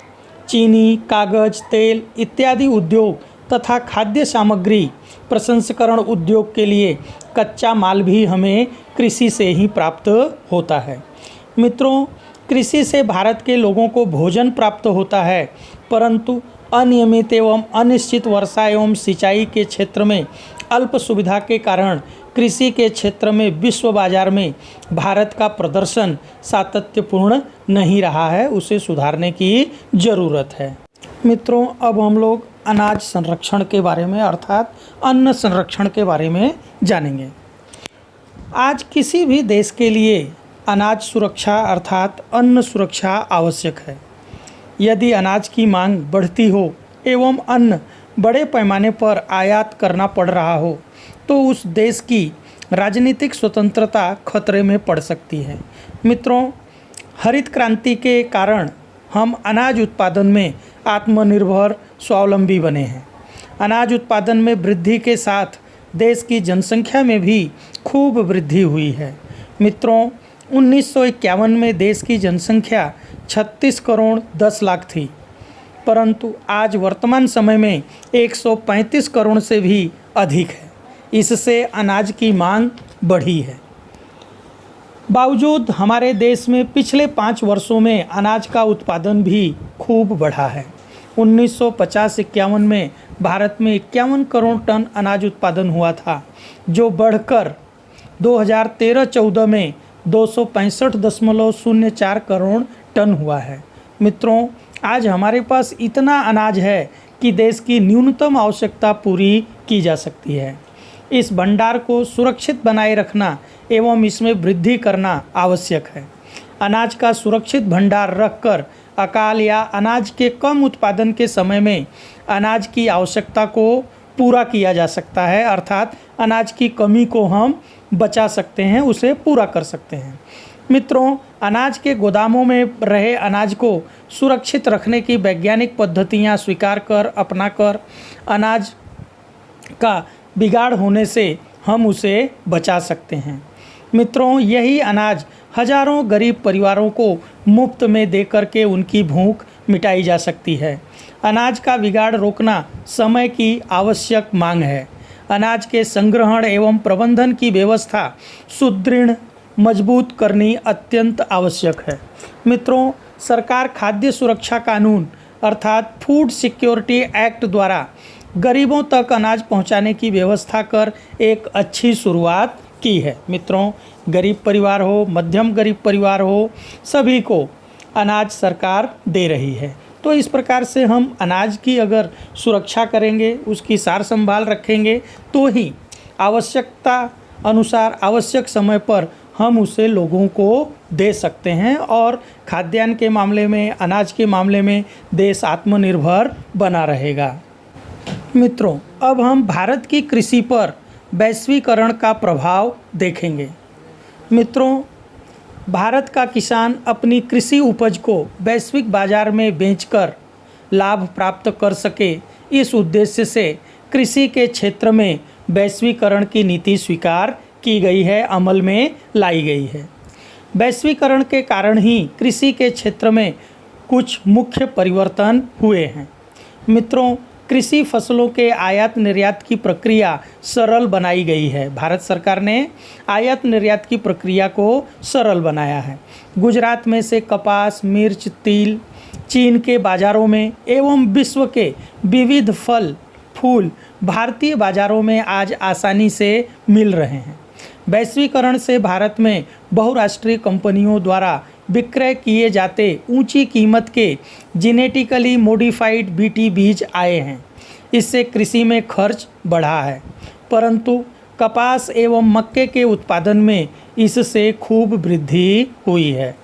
चीनी, कागज, तेल इत्यादि उद्योग तथा खाद्य सामग्री प्रसंस्करण उद्योग के लिए कच्चा माल भी हमें कृषि से ही प्राप्त होता है। मित्रों, कृषि से भारत के लोगों को भोजन प्राप्त होता है, परंतु अनियमित एवं अनिश्चित वर्षा एवं सिंचाई के क्षेत्र में अल्प सुविधा के कारण कृषि के क्षेत्र में विश्व बाजार में भारत का प्रदर्शन सातत्यपूर्ण नहीं रहा है, उसे सुधारने की ज़रूरत है। मित्रों, अब हम लोग अनाज संरक्षण के बारे में अर्थात अन्न संरक्षण के बारे में जानेंगे। आज किसी भी देश के लिए अनाज सुरक्षा अर्थात अन्न सुरक्षा आवश्यक है। यदि अनाज की मांग बढ़ती हो एवं अन्न बड़े पैमाने पर आयात करना पड़ रहा हो तो उस देश की राजनीतिक स्वतंत्रता खतरे में पड़ सकती है। मित्रों, हरित क्रांति के कारण हम अनाज उत्पादन में आत्मनिर्भर, स्वावलंबी बने हैं। अनाज उत्पादन में वृद्धि के साथ देश की जनसंख्या में भी खूब वृद्धि हुई है। मित्रों, 1951 में देश की जनसंख्या 36 करोड़ 10 लाख थी, परंतु आज वर्तमान समय में 135 करोड़ से भी अधिक है। इससे अनाज की मांग बढ़ी है। बावजूद हमारे देश में पिछले 5 वर्षों में अनाज का उत्पादन भी खूब बढ़ा है। 1950-51 में भारत में 51 करोड़ टन अनाज उत्पादन हुआ था, जो बढ़कर 2013-14 में 265.04 करोड़ टन हुआ है। मित्रों, आज हमारे पास इतना अनाज है कि देश की न्यूनतम आवश्यकता पूरी की जा सकती है। इस भंडार को सुरक्षित बनाए रखना एवं इसमें वृद्धि करना आवश्यक है। अनाज का सुरक्षित भंडार रखकर अकाल या अनाज के कम उत्पादन के समय में अनाज की आवश्यकता को पूरा किया जा सकता है, अर्थात अनाज की कमी को हम बचा सकते हैं, उसे पूरा कर सकते हैं। मित्रों, अनाज के गोदामों में रहे अनाज को सुरक्षित रखने की वैज्ञानिक पद्धतियां स्वीकार कर अपनाकर अनाज का बिगाड़ होने से हम उसे बचा सकते हैं। मित्रों, यही अनाज हजारों गरीब परिवारों को मुफ्त में देकर के उनकी भूख मिटाई जा सकती है। अनाज का बिगाड़ रोकना समय की आवश्यक मांग है। अनाज के संग्रहण एवं प्रबंधन की व्यवस्था सुदृढ़ मजबूत करनी अत्यंत आवश्यक है। मित्रों, सरकार खाद्य सुरक्षा कानून अर्थात फूड सिक्योरिटी एक्ट द्वारा गरीबों तक अनाज पहुंचाने की व्यवस्था कर एक अच्छी शुरुआत की है। मित्रों, गरीब परिवार हो, मध्यम गरीब परिवार हो, सभी को अनाज सरकार दे रही है। तो इस प्रकार से हम अनाज की अगर सुरक्षा करेंगे, उसकी सार संभाल रखेंगे, तो ही आवश्यकता अनुसार आवश्यक समय पर हम उसे लोगों को दे सकते हैं और खाद्यान्न के मामले में, अनाज के मामले में देश आत्मनिर्भर बना रहेगा। मित्रों, अब हम भारत की कृषि पर वैश्वीकरण का प्रभाव देखेंगे। मित्रों, भारत का किसान अपनी कृषि उपज को वैश्विक बाजार में बेचकर लाभ प्राप्त कर सके, इस उद्देश्य से कृषि के क्षेत्र में वैश्वीकरण की नीति स्वीकार की गई है, अमल में लाई गई है। वैश्वीकरण के कारण ही कृषि के क्षेत्र में कुछ मुख्य परिवर्तन हुए हैं। मित्रों, कृषि फसलों के आयात निर्यात की प्रक्रिया सरल बनाई गई है। भारत सरकार ने आयात निर्यात की प्रक्रिया को सरल बनाया है। गुजरात में से कपास, मिर्च, तिल चीन के बाज़ारों में एवं विश्व के विविध फल फूल भारतीय बाज़ारों में आज आसानी से मिल रहे हैं। वैश्वीकरण से भारत में बहुराष्ट्रीय कंपनियों द्वारा विक्रय किए जाते ऊंची कीमत के जेनेटिकली मॉडिफाइड बीटी बीज आए हैं। इससे कृषि में खर्च बढ़ा है, परंतु कपास एवं मक्के के उत्पादन में इससे खूब वृद्धि हुई है।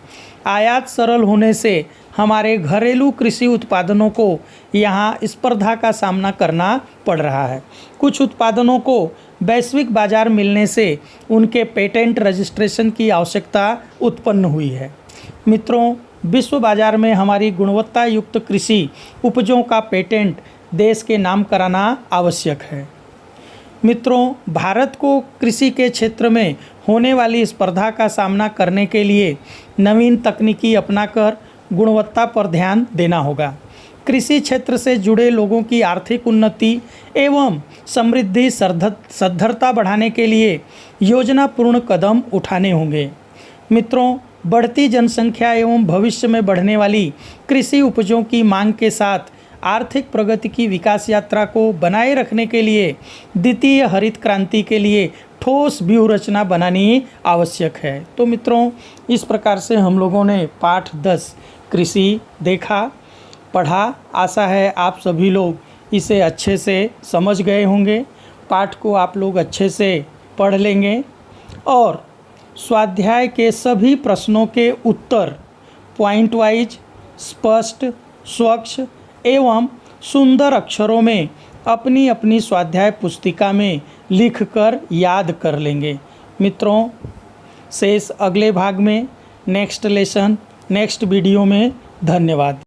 आयात सरल होने से हमारे घरेलू कृषि उत्पादनों को यहाँ स्पर्धा का सामना करना पड़ रहा है। कुछ उत्पादनों को वैश्विक बाजार मिलने से उनके पेटेंट रजिस्ट्रेशन की आवश्यकता उत्पन्न हुई है। मित्रों, विश्व बाजार में हमारी गुणवत्ता युक्त कृषि उपजों का पेटेंट देश के नाम कराना आवश्यक है। मित्रों, भारत को कृषि के क्षेत्र में होने वाली स्पर्धा का सामना करने के लिए नवीन तकनीकी अपनाकर गुणवत्ता पर ध्यान देना होगा। कृषि क्षेत्र से जुड़े लोगों की आर्थिक उन्नति एवं समृद्धि सद्धरता बढ़ाने के लिए योजनापूर्ण कदम उठाने होंगे। मित्रों, बढ़ती जनसंख्या एवं भविष्य में बढ़ने वाली कृषि उपजों की मांग के साथ आर्थिक प्रगति की विकास यात्रा को बनाए रखने के लिए द्वितीय हरित क्रांति के लिए ठोस व्यूह रचना बनानी आवश्यक है। तो मित्रों, इस प्रकार से हम लोगों ने पाठ 10 कृषि देखा, पढ़ा। आशा है आप सभी लोग इसे अच्छे से समझ गए होंगे। पाठ को आप लोग अच्छे से पढ़ लेंगे और स्वाध्याय के सभी प्रश्नों के उत्तर पॉइंट वाइज स्पष्ट, स्वच्छ एवं सुंदर अक्षरों में अपनी अपनी स्वाध्याय पुस्तिका में लिखकर याद कर लेंगे। मित्रों, शेष अगले भाग में नेक्स्ट लेसन नेक्स्ट वीडियो में। धन्यवाद।